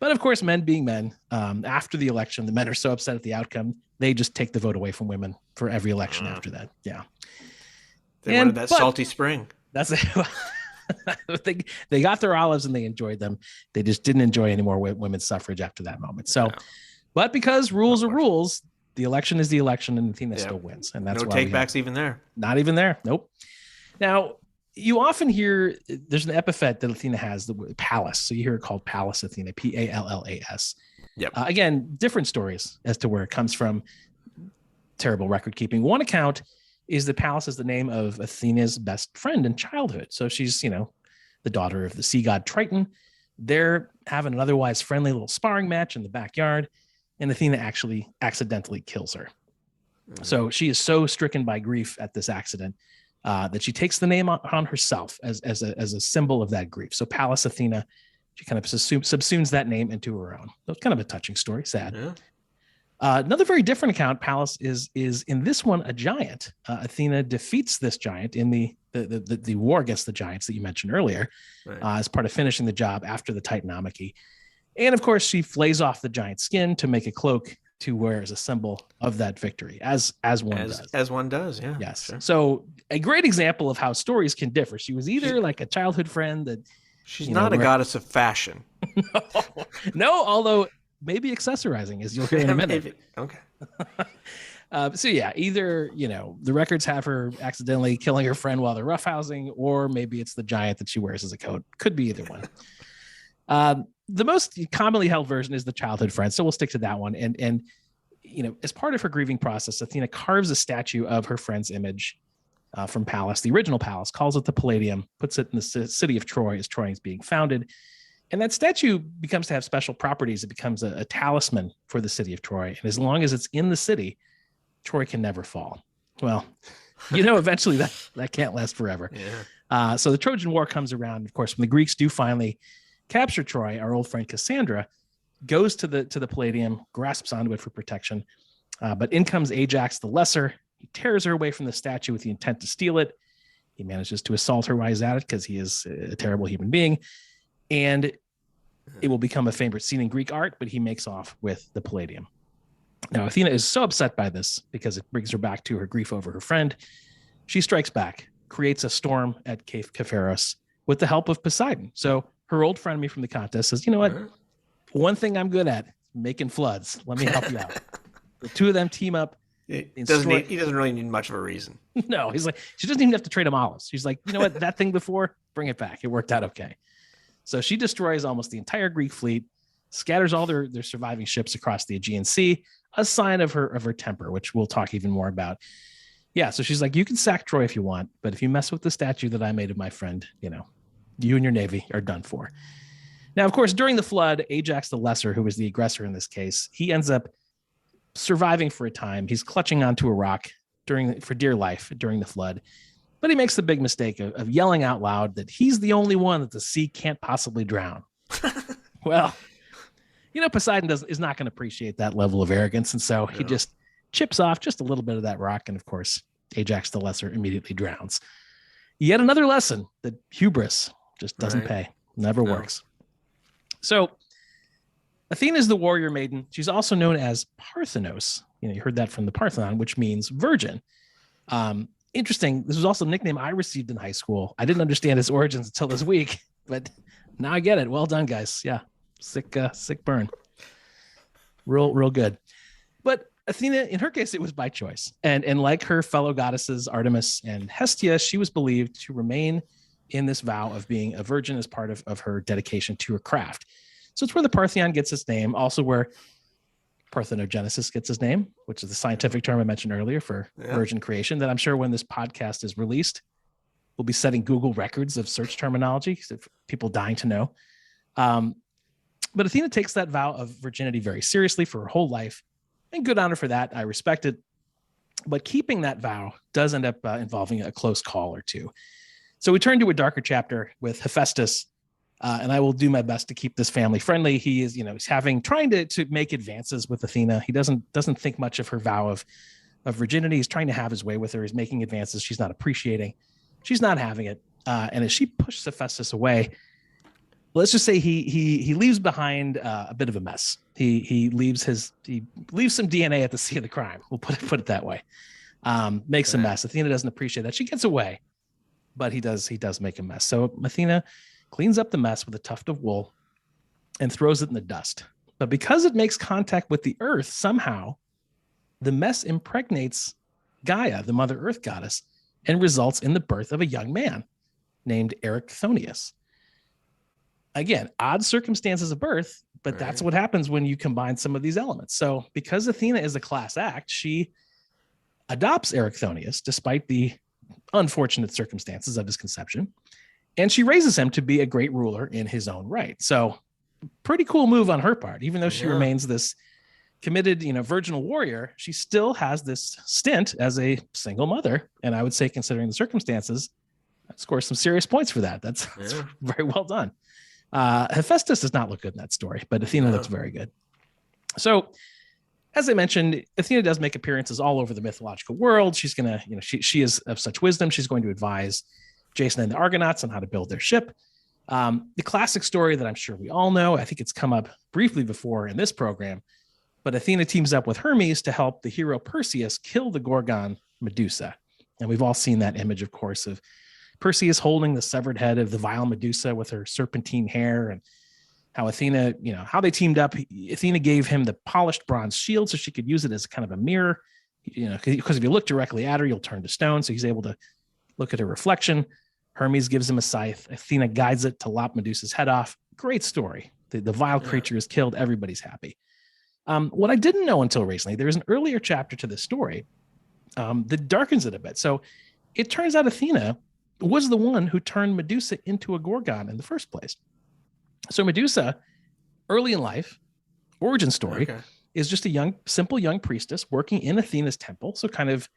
But of course, men being men, after the election, the men are so upset at the outcome, they just take the vote away from women for every election after that. Yeah. They wanted that salty spring. That's it. They got their olives and they enjoyed them. They just didn't enjoy any more women's suffrage after that moment. So, but because rules are rules, the election is the election, and Athena still wins. And that's no why takebacks even there. Not even there. Nope. Now, You often hear there's an epithet that Athena has, the word Pallas. So you hear it called Pallas Athena, Pallas. Yep. Again, different stories as to where it comes from. Terrible record keeping. One account is that Pallas is the name of Athena's best friend in childhood. So she's, the daughter of the sea god Triton. They're having an otherwise friendly little sparring match in the backyard, and Athena actually accidentally kills her. Mm-hmm. So she is so stricken by grief at this accident that she takes the name on herself as a symbol of that grief. So Pallas Athena, she kind of subsumes that name into her own. So it's kind of a touching story, sad. Yeah. Another very different account, Pallas is in this one a giant. Athena defeats this giant in the war against the giants that you mentioned earlier, right, as part of finishing the job after the Titanomachy. And of course, she flays off the giant's skin to make a cloak to wear as a symbol of that victory, as one does. As one does, yeah. Yes. Sure. So a great example of how stories can differ. She was either like a childhood friend that... She's not a goddess of fashion. No, although... maybe accessorizing, as you'll hear in a minute. Maybe. Okay. So yeah, either, the records have her accidentally killing her friend while they're roughhousing, or maybe it's the giant that she wears as a coat. Could be either one. The most commonly held version is the childhood friend. So we'll stick to that one. And as part of her grieving process, Athena carves a statue of her friend's image from Pallas, the original Pallas, calls it the Palladium, puts it in the city of Troy as Troy is being founded. And that statue becomes to have special properties. It becomes a talisman for the city of Troy. And as long as it's in the city, Troy can never fall. Well, eventually that can't last forever. Yeah. So the Trojan War comes around. Of course, when the Greeks do finally capture Troy, our old friend Cassandra goes to the Palladium, grasps onto it for protection. But in comes Ajax the Lesser. He tears her away from the statue with the intent to steal it. He manages to assault her while he's at it because he is a terrible human being. And it will become a favorite scene in Greek art, but he makes off with the Palladium. Now, Athena is so upset by this because it brings her back to her grief over her friend. She strikes back, creates a storm at Cape Capharos with the help of Poseidon. So her old frenemy from the contest says, you know what? One thing I'm good at, making floods. Let me help you out. The two of them team up. He doesn't really need much of a reason. No, he's like, she doesn't even have to trade him olives. She's like, you know what? That thing before, bring it back. It worked out okay. So she destroys almost the entire Greek fleet, scatters all their surviving ships across the Aegean Sea, a sign of her temper, which we'll talk even more about. Yeah, so she's like, you can sack Troy if you want, but if you mess with the statue that I made of my friend, you and your navy are done for. Now, of course, during the flood, Ajax the Lesser, who was the aggressor in this case, he ends up surviving for a time. He's clutching onto a rock for dear life during the flood. But he makes the big mistake of yelling out loud that he's the only one that the sea can't possibly drown. Well, Poseidon is not going to appreciate that level of arrogance. And so he just chips off just a little bit of that rock. And of course, Ajax the Lesser immediately drowns. Yet another lesson that hubris just doesn't pay, never works. So Athena is the warrior maiden. She's also known as Parthenos. You heard that from the Parthenon, which means virgin. Interesting. This was also a nickname I received in high school. I didn't understand its origins until this week, but now I get it. Well done, guys. Yeah. Sick burn. Real good. But Athena, in her case, it was by choice. And like her fellow goddesses, Artemis and Hestia, she was believed to remain in this vow of being a virgin as part of her dedication to her craft. So it's where the Parthenon gets its name, also where parthenogenesis gets its name, which is the scientific term I mentioned earlier for virgin creation, that I'm sure when this podcast is released, we'll be setting Google records of search terminology, people dying to know. But Athena takes that vow of virginity very seriously for her whole life, and good on her for that. I respect it. But keeping that vow does end up involving a close call or two. So we turn to a darker chapter with Hephaestus, and I will do my best to keep this family friendly. He is, he's trying to make advances with Athena. He doesn't think much of her vow of virginity. He's trying to have his way with her. He's making advances she's not appreciating. She's not having it. And as she pushes Hephaestus away, let's just say he leaves behind a bit of a mess. He leaves some DNA at the scene of the crime. We'll put it that way. Makes a mess. Athena doesn't appreciate that. She gets away, but he does make a mess. So Athena cleans up the mess with a tuft of wool and throws it in the dust. But because it makes contact with the earth, somehow the mess impregnates Gaia, the Mother Earth goddess, and results in the birth of a young man. named Erichthonius. Again, odd circumstances of birth, but that's what happens when you combine some of these elements. So because Athena is a class act, she adopts Erichthonius despite the unfortunate circumstances of his conception, and she raises him to be a great ruler in his own right. So pretty cool move on her part. Even though she remains this committed, virginal warrior, she still has this stint as a single mother. And I would say, considering the circumstances, I'd score some serious points for that. That's very well done. Hephaestus does not look good in that story, but Athena looks very good. So, as I mentioned, Athena does make appearances all over the mythological world. She's going to, she is of such wisdom. She's going to advise Jason and the Argonauts on how to build their ship. The classic story that I'm sure we all know, I think it's come up briefly before in this program, but Athena teams up with Hermes to help the hero Perseus kill the Gorgon Medusa. And we've all seen that image, of course, of Perseus holding the severed head of the vile Medusa with her serpentine hair, and how Athena, how they teamed up. Athena gave him the polished bronze shield so she could use it as kind of a mirror, because if you look directly at her, you'll turn to stone. So he's able to look at her reflection. Hermes gives him a scythe. Athena guides it to lop Medusa's head off. Great story. The vile creature is killed. Everybody's happy. What I didn't know until recently, there's an earlier chapter to this story that darkens it a bit. So it turns out Athena was the one who turned Medusa into a Gorgon in the first place. So Medusa, early in life, origin story, is just a simple young priestess working in Athena's temple. So kind of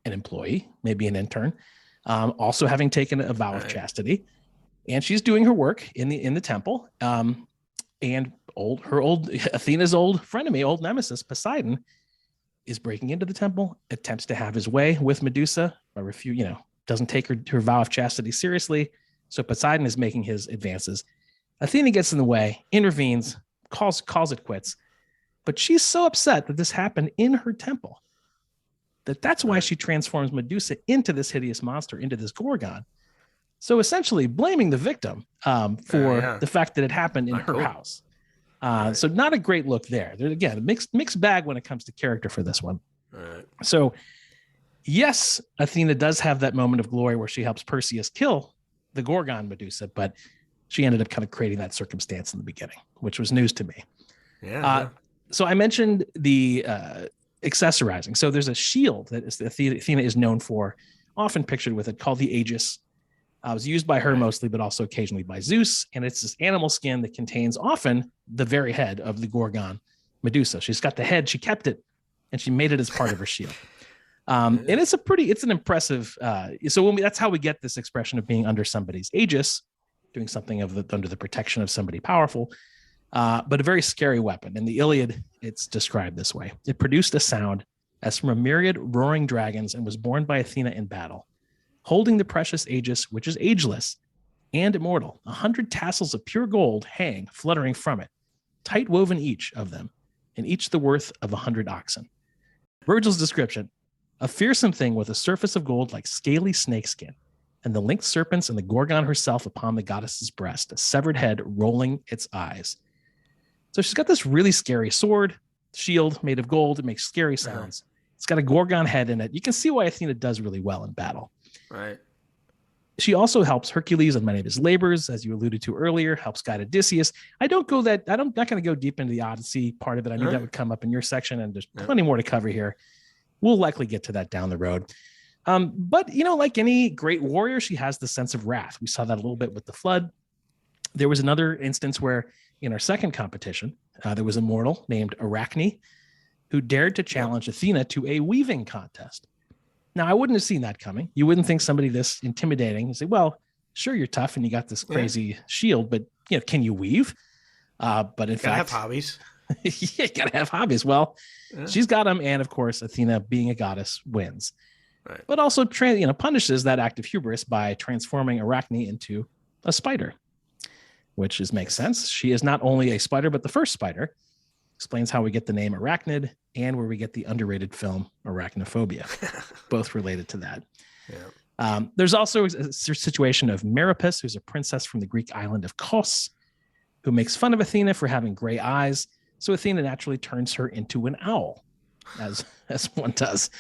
an employee, maybe an intern, also having taken a vow of chastity. And she's doing her work in the temple. And Athena's old frenemy, old nemesis, Poseidon, is breaking into the temple, attempts to have his way with Medusa, but doesn't take her vow of chastity seriously. So Poseidon is making his advances. Athena gets in the way, intervenes, calls it quits. But she's so upset that this happened in her temple that's why she transforms Medusa into this hideous monster, into this Gorgon. So essentially blaming the victim for the fact that it happened in her house. So not a great look there. Again, mixed bag when it comes to character for this one. So yes, Athena does have that moment of glory where she helps Perseus kill the Gorgon Medusa, but she ended up kind of creating that circumstance in the beginning, which was news to me. So I mentioned the accessorizing. So there's a shield that Athena is known for, often pictured with it, called the Aegis. It was used by her mostly, but also occasionally by Zeus. And it's this animal skin that contains often the very head of the Gorgon Medusa. She's got the head, she kept it, and she made it as part of her shield. And it's an impressive, that's how we get this expression of being under somebody's aegis, doing something under the protection of somebody powerful, but a very scary weapon. In the Iliad, it's described this way. It produced a sound as from a myriad roaring dragons and was borne by Athena in battle, holding the precious aegis, which is ageless and immortal. 100 tassels of pure gold hang fluttering from it, tight woven each of them, and each the worth of 100 oxen. Virgil's description: a fearsome thing with a surface of gold like scaly snakeskin, and the linked serpents and the Gorgon herself upon the goddess's breast, a severed head rolling its eyes. So she's got this really scary sword, shield made of gold. It makes scary sounds. It's got a Gorgon head in it. You can see why Athena does really well in battle. Right. She also helps Hercules on many of his labors, as you alluded to earlier, helps guide Odysseus. I'm not going to go deep into the Odyssey part of it. I knew that would come up in your section, and there's plenty more to cover here. We'll likely get to that down the road. But, like any great warrior, she has the sense of wrath. We saw that a little bit with the flood. There was another instance where in our second competition, there was a mortal named Arachne who dared to challenge Athena to a weaving contest. Now, I wouldn't have seen that coming. You wouldn't think somebody this intimidating. You say, well, sure, you're tough and you got this crazy shield, but can you weave? But in fact, have hobbies. You gotta have hobbies. Well, she's got them, and of course, Athena, being a goddess, wins. Right. But also, punishes that act of hubris by transforming Arachne into a spider, which makes sense. She is not only a spider, but the first spider. Explains how we get the name arachnid and where we get the underrated film Arachnophobia, both related to that. There's also a situation of Meripus, who's a princess from the Greek island of Kos, who makes fun of Athena for having gray eyes. So Athena naturally turns her into an owl, as one does,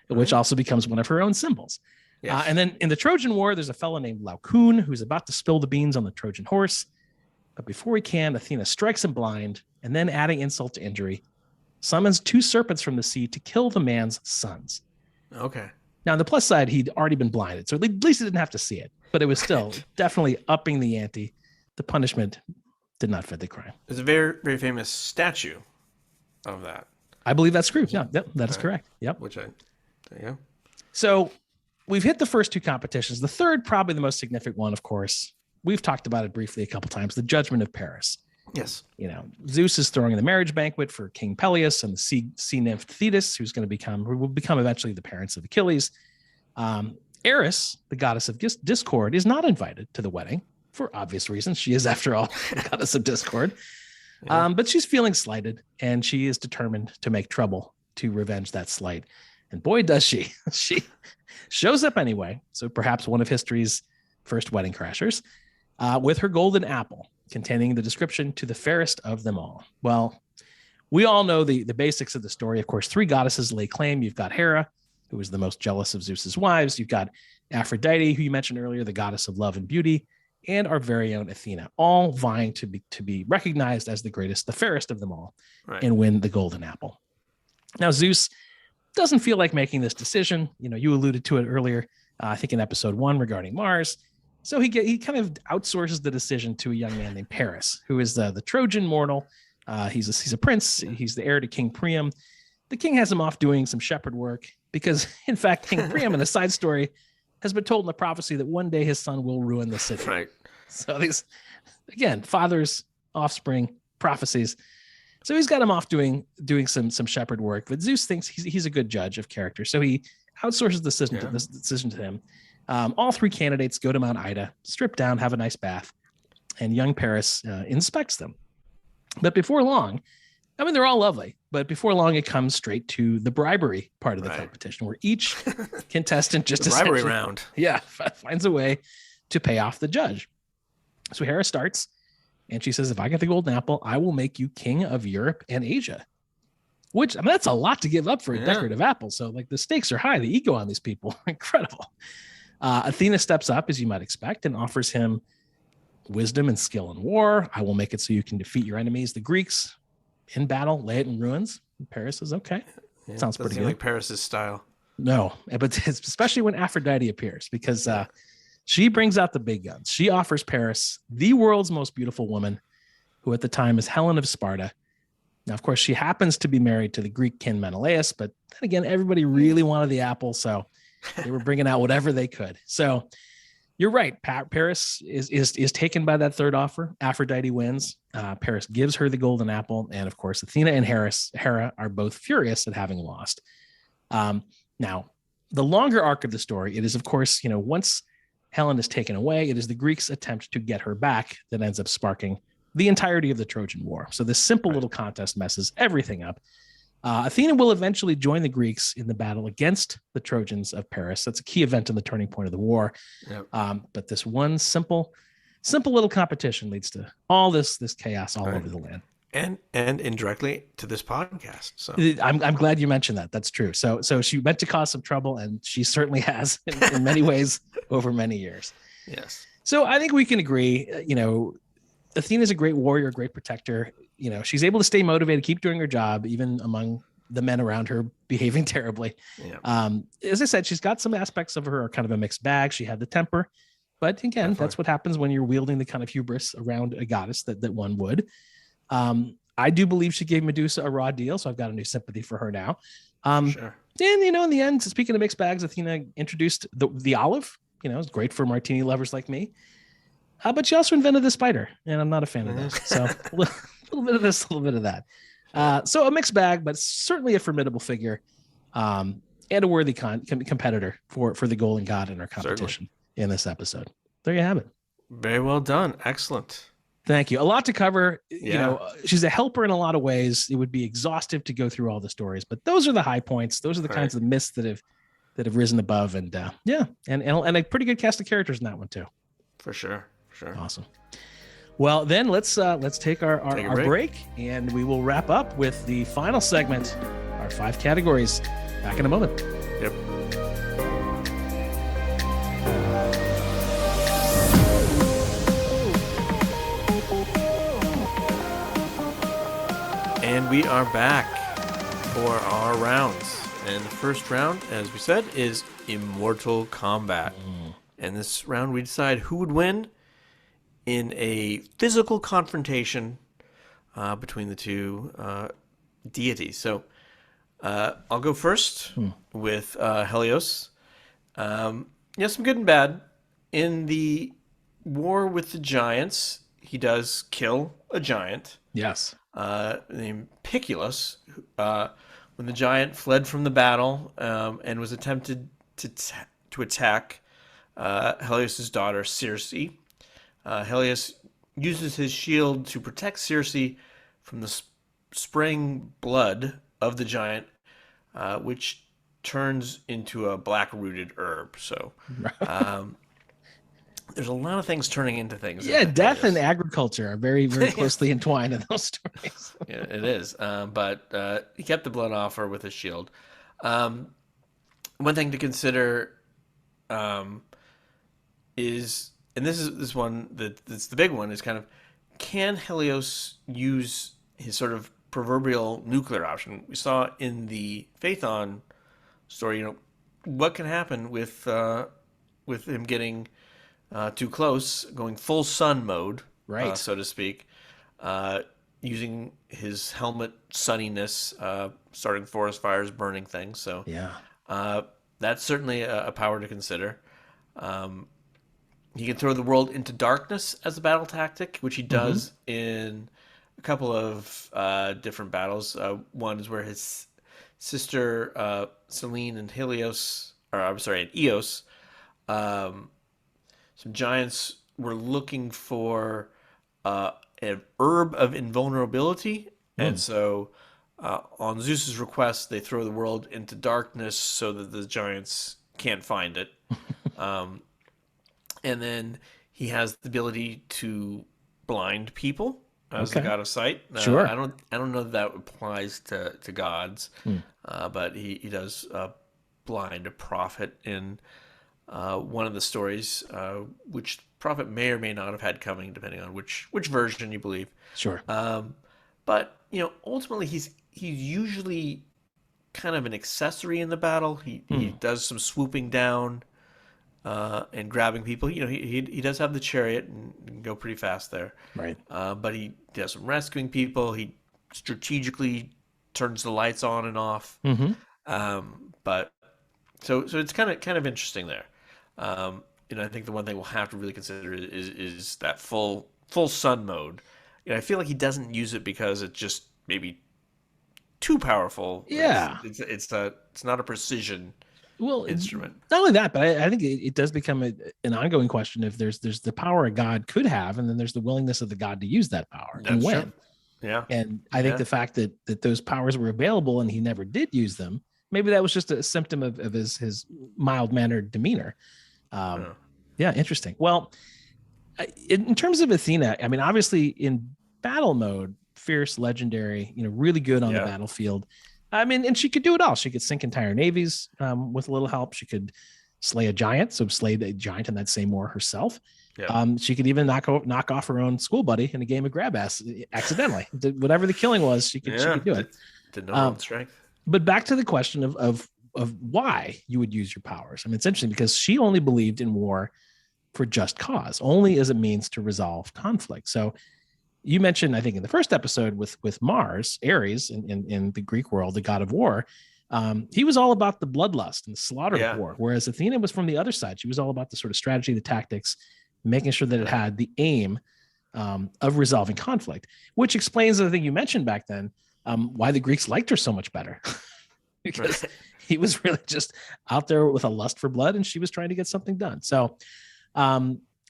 which also becomes one of her own symbols. Yes. And then in the Trojan War, there's a fellow named Laocoon who's about to spill the beans on the Trojan horse. But before he can, Athena strikes him blind, and then adding insult to injury, summons 2 serpents from the sea to kill the man's sons. Okay. Now, on the plus side, he'd already been blinded, so at least he didn't have to see it. But it was still definitely upping the ante. The punishment did not fit the crime. There's a very, very famous statue of that. I believe that's true. Yeah, that is correct. Yep. There you go. So we've hit the first 2 competitions. The third, probably the most significant one, of course. We've talked about it briefly a couple times. The judgment of Paris. Yes. Zeus is throwing the marriage banquet for King Peleus and the sea nymph Thetis, who will become eventually the parents of Achilles. Eris, the goddess of discord, is not invited to the wedding for obvious reasons. She is, after all, the goddess of discord. Yeah. But she's feeling slighted, and she is determined to make trouble to revenge that slight. And boy, does she. She shows up anyway. So perhaps one of history's first wedding crashers, with her golden apple containing the description to the fairest of them all. Well, we all know the basics of the story. Of course, 3 goddesses lay claim. You've got Hera, who is the most jealous of Zeus's wives. You've got Aphrodite, who you mentioned earlier, the goddess of love and beauty, and our very own Athena, all vying to be recognized as the greatest, the fairest of them all, right, and win the golden apple. Now, Zeus doesn't feel like making this decision. You alluded to it earlier, I think in episode 1 regarding Mars. So he kind of outsources the decision to a young man named Paris, who is the Trojan mortal. He's a prince. He's the heir to King Priam. The king has him off doing some shepherd work because, in fact, King Priam, in a side story, has been told in the prophecy that one day his son will ruin the city. Right. So these, again, fathers, offspring, prophecies. So he's got him off doing some shepherd work. But Zeus thinks he's a good judge of character, so he outsources this decision to him. All 3 candidates go to Mount Ida, strip down, have a nice bath, and young Paris inspects them. But before long, they're all lovely, but before long, it comes straight to the bribery part of the competition, where each contestant just the bribery round. Yeah, finds a way to pay off the judge. So Hera starts, and she says, if I get the golden apple, I will make you king of Europe and Asia. Which, that's a lot to give up for a decorative apple. So, the stakes are high. The ego on these people are incredible. Athena steps up, as you might expect, and offers him wisdom and skill in war. I will make it so you can defeat your enemies, the Greeks, in battle, lay it in ruins. And Paris says, okay. Yeah, sounds pretty good. Like Paris's style. No, but especially when Aphrodite appears, because she brings out the big guns. She offers Paris the world's most beautiful woman, who at the time is Helen of Sparta. Now, of course, she happens to be married to the Greek king Menelaus, but then again, everybody really wanted the apple, so they were bringing out whatever they could. So you're right. Paris is taken by that third offer. Aphrodite wins. Paris gives her the golden apple, and of course, Athena and Hera are both furious at having lost. Now, the longer arc of the story, it is, of course, once Helen is taken away, it is the Greeks' attempt to get her back that ends up sparking the entirety of the Trojan War. So this simple little contest messes everything up. Athena will eventually join the Greeks in the battle against the Trojans of Paris. That's a key event in the turning point of the war. Yep. But this one simple little competition leads to all this chaos all over the land. And indirectly to this podcast. So I'm glad you mentioned that. That's true. So she meant to cause some trouble, and she certainly has in many ways over many years. Yes. So I think we can agree, Athena's a great warrior, a great protector. She's able to stay motivated, keep doing her job, even among the men around her behaving terribly. Yeah. As I said, she's got some aspects of her are kind of a mixed bag. She had the temper, but again, definitely. That's what happens when you're wielding the kind of hubris around a goddess that one would. I do believe she gave Medusa a raw deal, so I've got a new sympathy for her now. Sure. And in the end, speaking of mixed bags, Athena introduced the olive. It's great for martini lovers like me. But she also invented the spider, and I'm not a fan of those. So a little bit of this, a little bit of that. So a mixed bag, but certainly a formidable figure, and a worthy competitor for the golden god in our competition in this episode. There you have it. Very well done. Excellent. Thank you. A lot to cover. Yeah. She's a helper in a lot of ways. It would be exhaustive to go through all the stories, but those are the high points. Those are the kinds of myths that have risen above, and and a pretty good cast of characters in that one too. For sure. Sure. Awesome. Well, then let's take our break, and we will wrap up with the final segment, our 5 categories. Back in a moment. Yep. And we are back for our rounds. And the first round, as we said, is Immortal Combat. And this round we decide who would win in a physical confrontation between the two deities. So I'll go first with Helios. Some good and bad. In the war with the giants, he does kill a giant. Yes. Named Piculus, when the giant fled from the battle and was attempted to attack Helios' daughter Circe. Helios uses his shield to protect Circe from the spraying blood of the giant, which turns into a black-rooted herb. So there's a lot of things turning into things. Yeah, death and agriculture are very, very closely entwined in those stories. Yeah, it is. But he kept the blood off her with his shield. One thing to consider is, and this is one that's the big one, is kind of, can Helios use his sort of proverbial nuclear option? We saw in the Phaeton story, what can happen with him getting too close, going full sun mode, right, so to speak, using his helmet sunniness, starting forest fires, burning things. So that's certainly a power to consider. He can throw the world into darkness as a battle tactic, which he does in a couple of different battles. One is where his sister Selene and Eos, some giants were looking for an herb of invulnerability, and so on Zeus's request, they throw the world into darkness so that the giants can't find it. And then he has the ability to blind people as the god of sight. Sure. I don't know that applies to gods, but he does blind a prophet in one of the stories, which prophet may or may not have had coming, depending on which version you believe. Sure. But ultimately, he's usually kind of an accessory in the battle. He does some swooping down and grabbing people. He does have the chariot and can go pretty fast there. Right. But he does some rescuing people. He strategically turns the lights on and off. But so it's kind of interesting there. I think the one thing we'll have to really consider is that full sun mode. I feel like he doesn't use it because it's just maybe too powerful. Yeah, it's not a precision instrument. Not only that, but I think it does become an ongoing question if there's the power a god could have, and then there's the willingness of the god to use that power and when. True. Yeah, and I think the fact that those powers were available and he never did use them, maybe that was just a symptom of his mild-mannered demeanor. Interesting. Well, in terms of Athena, I mean, obviously in battle mode, fierce, legendary, really good on the battlefield. I mean, and she could do it all. She could sink entire navies with a little help. She could slay a giant, so slay the giant in that same war herself. She could even knock off her own school buddy in a game of grab ass accidentally. Whatever the killing was, she could do it. Did no own strength. But back to the question of why you would use your powers. I mean, it's interesting because she only believed in war for just cause, only as a means to resolve conflict. So you mentioned, I think in the first episode with Mars, Ares in the Greek world, the god of war, he was all about the bloodlust and the slaughter of war, whereas Athena was from the other side. She was all about the sort of strategy, the tactics, making sure that it had the aim of resolving conflict, which explains the thing you mentioned back then, why the Greeks liked her so much better. Because he was really just out there with a lust for blood and she was trying to get something done. So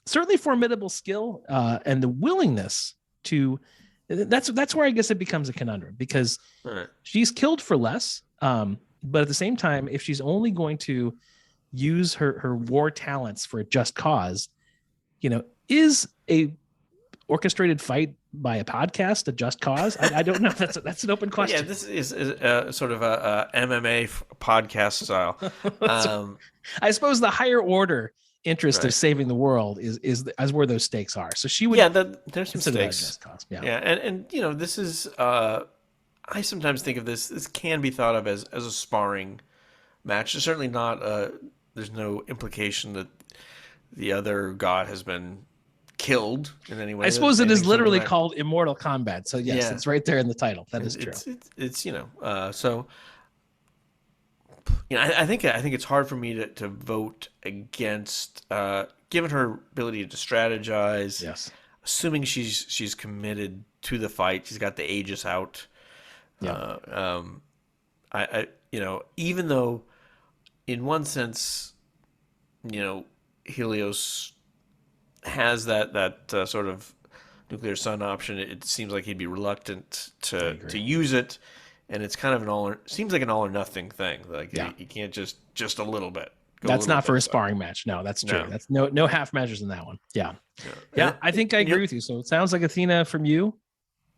certainly formidable skill and the willingness to, that's where I guess it becomes a conundrum, because she's killed for less. But at the same time, if she's only going to use her war talents for a just cause, is a orchestrated fight by a podcast a just cause? I don't know. That's an open question. Yeah, this is sort of a MMA podcast style. I suppose the higher order interest of saving the world is where those stakes are. So she would. Yeah, there's some stakes. Just cause. Yeah, and this is I sometimes think of this. This can be thought of as a sparring match. It's certainly not. There's no implication that the other god has been killed in any I way. suppose it is Anything literally dramatic. called Immortal Combat. So yes, Yeah, it's right there in the title. That is true. it's so I think it's hard for me to vote against given her ability to strategize, Yes. assuming she's committed to the fight. She's got the Aegis out. Yeah. Even though in one sense, Helios has that sort of nuclear sun option. It seems like he'd be reluctant to use it, and it's kind of seems like an all or nothing thing. Like Yeah. you can't just a little bit. That's not for a sparring match. No, that's true. No. That's no half measures in that one. Yeah. Yeah, Yeah. I think I agree with you. So it sounds like Athena from you.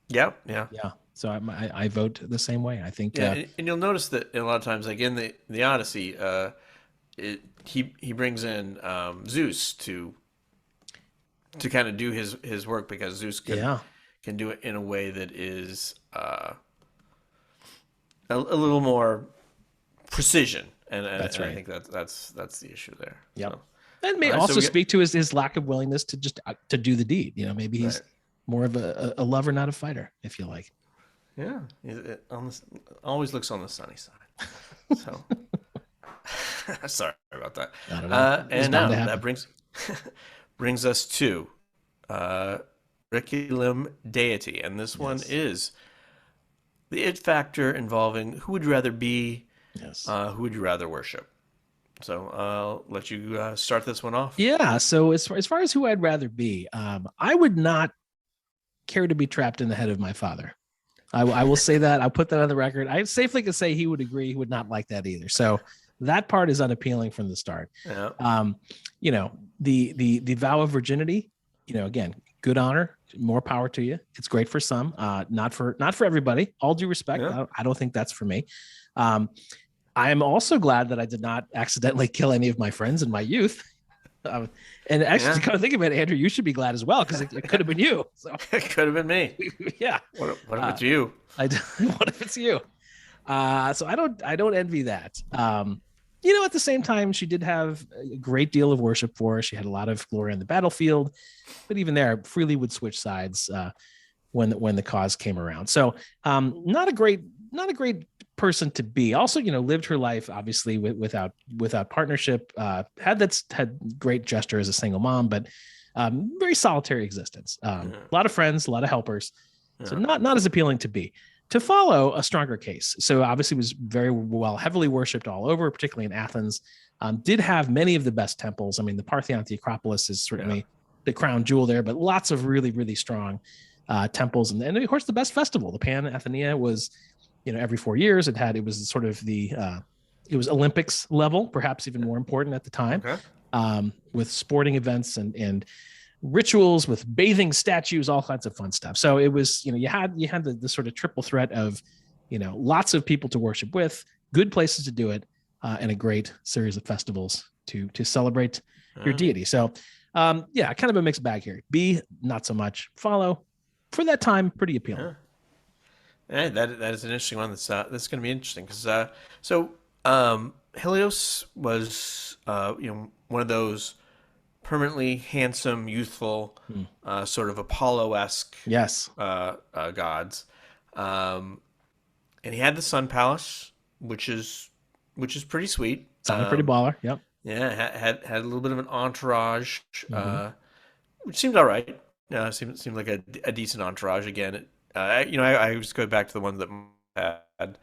Yeah. Yeah. So I vote the same way. I think. Yeah, and you'll notice that a lot of times, like in the Odyssey, he brings in Zeus to kind of do his work because Zeus can do it in a way that is a little more precision, and That's right. I think that's the issue there. Yep. So, That may all right, also so we get- speak to his lack of willingness to just to do the deed. Maybe he's Right. more of a lover, not a fighter, if you like. Yeah, always looks on the sunny side. So sorry about that. I don't know. It's And bound now to that happen. brings us to curriculum deity, and this one Yes. is the it factor involving who would you rather be, Yes. who would you rather worship. So I'll let you start this one off. Yeah. So as far as who I'd rather be, I would not care to be trapped in the head of my father. I will say that. I'll put that on the record. I safely could say he would agree. He would not like that either. So that part is unappealing from the start. Yeah. The vow of virginity, again, good honor, more power to you. It's great for some, not for everybody. All due respect. Yeah. I don't think that's for me. I am also glad that I did not accidentally kill any of my friends in my youth. And actually, to kind of think of it, Andrew, you should be glad as well because it could have been you. So It could have been me. yeah, What if it's you? what if it's you? So I don't envy that. At the same time, she did have a great deal of worship for her. She had a lot of glory on the battlefield, but even there, freely would switch sides when the cause came around. So not a great person to be. Also, lived her life obviously without partnership. Had great gesture as a single mom, but very solitary existence. A lot of friends, a lot of helpers. So not as appealing to be. To follow a stronger case. So obviously was very well, heavily worshipped all over, particularly in Athens. Did have many of the best temples. I mean, the Parthenon, the Acropolis is certainly the crown jewel there, but lots of really, really strong temples. And of course, the best festival, the Pan Athenia, was, every 4 years. It was sort of it was Olympics level, perhaps even more important at the time, with sporting events and rituals with bathing statues, all kinds of fun stuff. So it was, you had the sort of triple threat of, lots of people to worship with, good places to do it, and a great series of festivals to celebrate your deity. So, kind of a mixed bag here. B, not so much. Follow, for that time, pretty appealing. Yeah, that is an interesting one. That's going to be interesting because Helios was one of those permanently handsome, youthful, sort of Apollo-esque gods, and he had the Sun Palace, which is pretty sweet. Sounded pretty baller. Yep. Yeah, had a little bit of an entourage, which seemed all right. Seemed like a decent entourage. Again, I always go back to the ones that had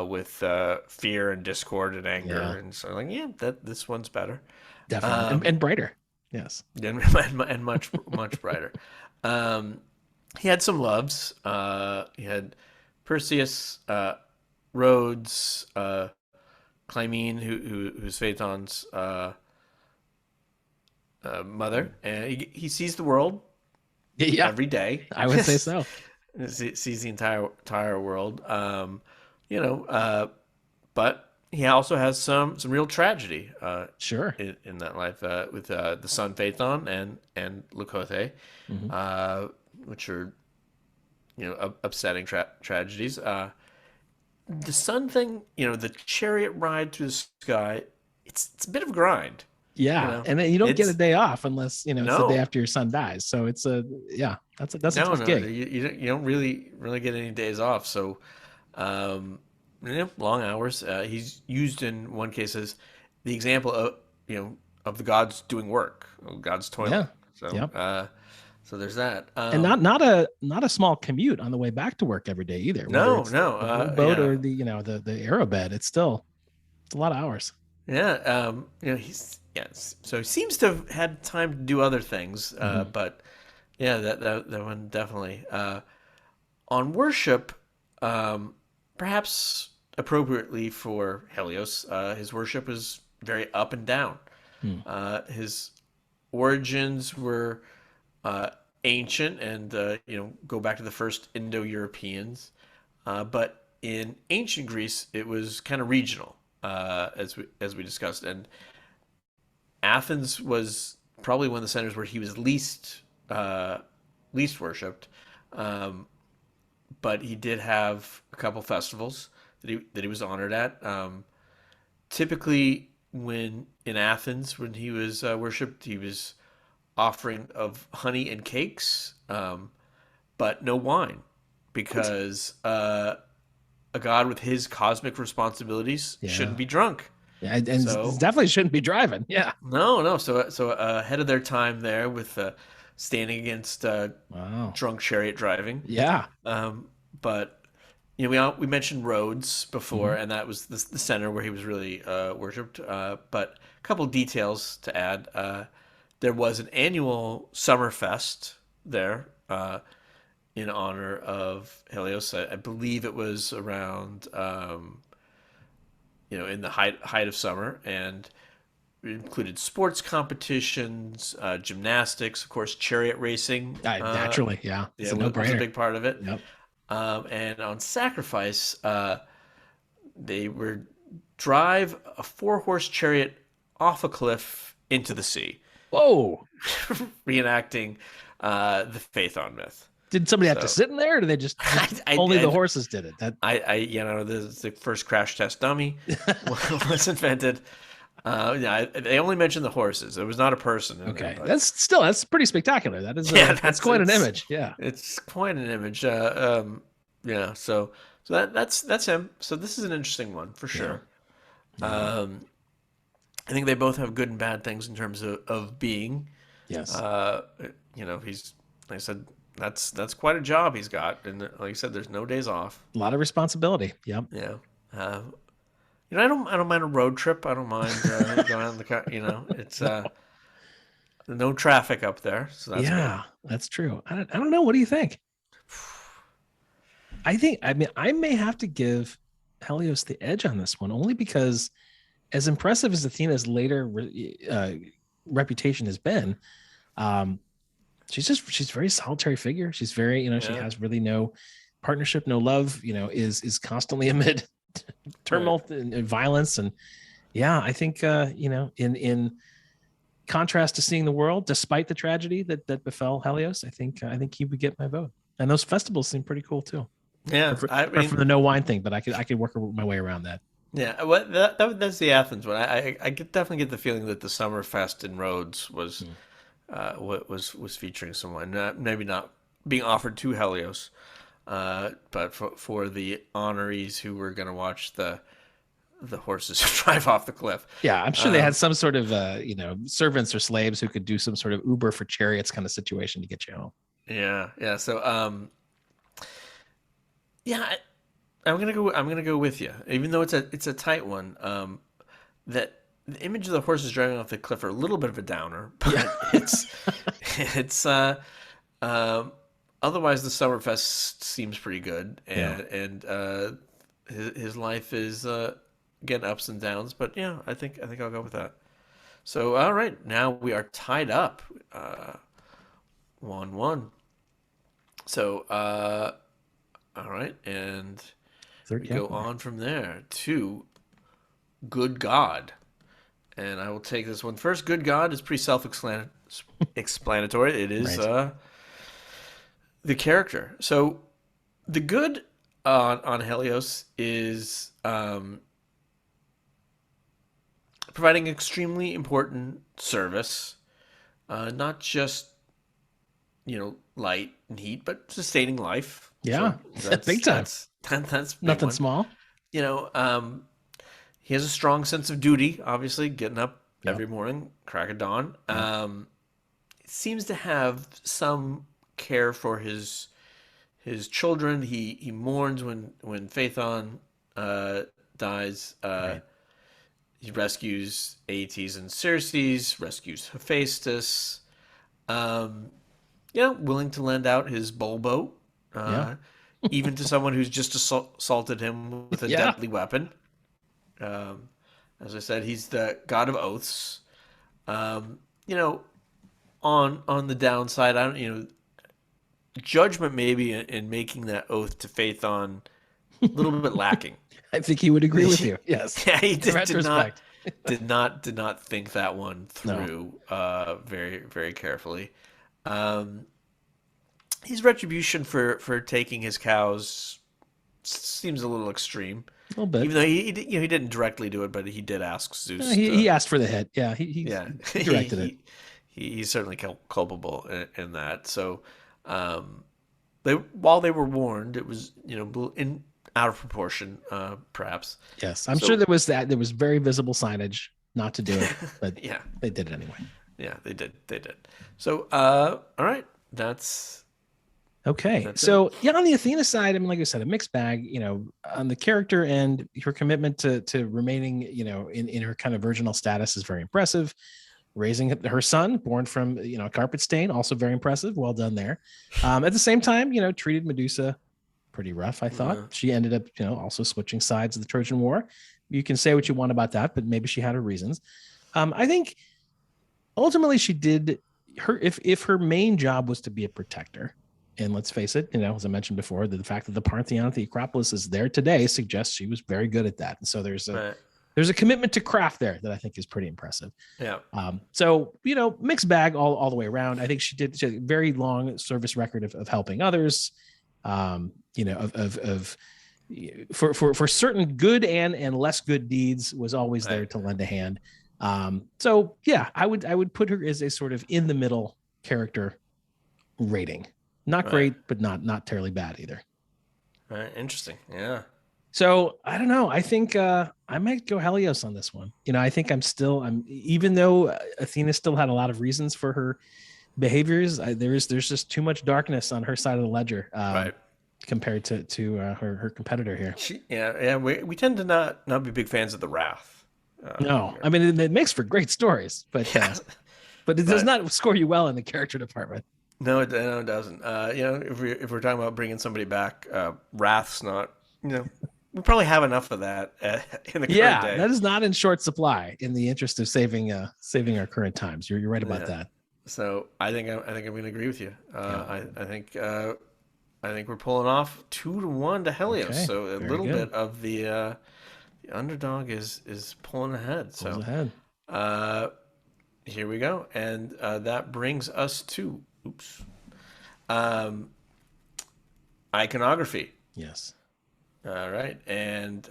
with fear and discord and anger, and so this one's better. Definitely. And brighter. Yes. And much brighter. He had some loves. He had Perseus, Rhodes, Clymene, who's Phaeton's mother, and he sees the world every day. I would say so. Sees the entire world. But he also has some real tragedy. Sure. In that life, with the son Phaeton and Leucothoe, which are upsetting tragedies. The sun thing, the chariot ride through the sky, it's a bit of a grind. Yeah, and then you don't get a It's day off unless it's the day no, after your son dies. So it's that's a no, tough no. gig. You don't really get any days off. So, um, long hours. He's used in one case as the example of of the gods doing work, of gods toiling. Yeah, So, yep. so there's that. And not a small commute on the way back to work every day either. Whether No, it's no, the rowboat yeah, or the aerobed, it's a lot of hours. yeah. So he seems to have had time to do other things, Hmm. but yeah, that one definitely. On worship, perhaps appropriately for Helios, his worship was very up and down. Hmm. His origins were uh, ancient and go back to the first Indo-Europeans, but in ancient Greece it was kind of regional, as we discussed, and Athens was probably one of the centers where he was least worshipped. Um, but he did have a couple festivals that he was honored at. Typically, when in Athens, when he was worshipped, he was offering of honey and cakes, but no wine, What? because a god with his cosmic responsibilities Yeah. shouldn't be drunk. Yeah, and So definitely shouldn't be driving. Yeah. no, no. So ahead of their time there with standing against Wow. drunk chariot driving. Yeah. But we mentioned Rhodes before, Mhm. and that was the center where he was really worshipped. But a couple details to add: there was an annual summer fest there in honor of Helios. I believe it was around in the height of summer, and it included sports competitions, gymnastics, of course, chariot racing. Naturally, yeah. It's Yeah, a was a no-brainer. big part of it. Yep. And on sacrifice, they would drive a four-horse chariot off a cliff into the sea, Whoa. reenacting the Phaeton myth. Did somebody have to So sit in there, or did they just I, only the I, horses did it? That the first crash test dummy was invented. Yeah, they only mentioned the horses. It was not a person in there, okay. but That's pretty spectacular. That is yeah, that's quite an image. Yeah. it's quite an image. Yeah, so that's him. So this is an interesting one for Yeah. sure. Yeah. Um, I think they both have good and bad things in terms of being. Yes. Uh, he's like I said, that's quite a job he's got, and like I said, there's no days off. A lot of responsibility. Yep. Yeah. Uh, I don't mind a road trip. I don't mind going out in the car. It's no traffic up there, so that's good. Yeah, that's true. I don't know. What do you think? I mean, I may have to give Helios the edge on this one, only because as impressive as Athena's later reputation has been, um, she's a very solitary figure. She's very, she Yeah. has really no partnership, no love, is constantly amid Right. turmoil and violence. And yeah, I think, in contrast to seeing the world, despite the tragedy that befell Helios, I think he would get my vote. And those festivals seem pretty cool too. Yeah. I Or for mean, the no wine thing, but I could work my way around that. yeah. What that's the Athens one. I definitely get the feeling that the Summerfest in Rhodes was Hmm. what was featuring someone, maybe not being offered to Helios, but for the honorees who were going to watch the horses drive off the cliff. Yeah, I'm sure they had some sort of servants or slaves who could do some sort of Uber for chariots kind of situation to get you home. Yeah, yeah. So, yeah, I'm gonna go with you, even though it's a tight one. That the image of the horses driving off the cliff are a little bit of a downer, but Yeah. it's um, otherwise the Summerfest seems pretty good, Yeah. and his life is again ups and downs, but yeah, I think I'll go with that. So all right, now we are tied up, 1-1. So all right, and Third we go category. on from there to Good God. And I will take this one first. Good God is pretty self-explanatory. It is Right. the character. So The good on Helios is providing extremely important service, not just light and heat, but sustaining life. Yeah, So that's big time. that's a big Nothing one. small. You know, he has a strong sense of duty. Obviously, getting up Yep. every morning, crack of dawn. Yep. Seems to have some care for his children. He mourns when Phaeton dies. Right. He rescues Aeetes and Circes, rescues Hephaestus. Willing to lend out his bowl boat, Yeah. even to someone who's just assaulted him with a Yeah. deadly weapon. Um, as I said, he's the god of oaths. Um, you know, on the downside, I don't, judgment maybe in making that oath to Phaethon a little bit lacking. I think he would agree with you. Yes. Yeah, he In did not retrospect. think that one No. through very very carefully. Um, his retribution for taking his cows seems a little extreme, A little bit. even though he didn't directly do it, but he did ask Zeus. He asked for the hit. Yeah. Yeah, He directed it. He's certainly culpable in that. So, while they were warned, it was in out of proportion, perhaps. Yes. I'm So- sure there was very visible signage not to do it, but Yeah, they did it anyway. yeah, they did. So, all right, that's Okay. That's So yeah, on the Athena side, I mean, like I said, a mixed bag, on the character end, her commitment to remaining, in her kind of virginal status is very impressive. Raising her son, born from, a carpet stain, also very impressive. Well done there. At the same time, treated Medusa pretty rough, I thought. Yeah. She ended up, also switching sides of the Trojan War. You can say what you want about that, but maybe she had her reasons. I think ultimately she did if her main job was to be a protector, and let's face it, as I mentioned before, the fact that the Parthenon at the Acropolis is there today suggests she was very good at that. And so there's a commitment to craft there that I think is pretty impressive. yeah. So, mixed bag all the way around. I think she had a very long service record of helping others, for certain good and less good deeds was always there Right. to lend a hand. So yeah, I would put her as a sort of in the middle character rating. Not great, but not terribly bad either. All right, interesting. Yeah. So I don't know. I think I might go Helios on this one. I think I'm even though Athena still had a lot of reasons for her behaviors, there's just too much darkness on her side of the ledger, Right. compared to her competitor here. We tend to not be big fans of the wrath. No, I mean it makes for great stories, but Yeah. but it does not score you well in the character department. No, it doesn't. If we're talking about bringing somebody back, wrath's not. We probably have enough of that in the current day. That is not in short supply in the interest of saving our current times. You're right about that. So I think I'm going to agree with you. I think we're pulling off 2-1 to Helios. Okay, So a very little good. bit of the underdog is pulling ahead. Pulls So ahead. here we go, and that brings us to iconography. Yes. All right, and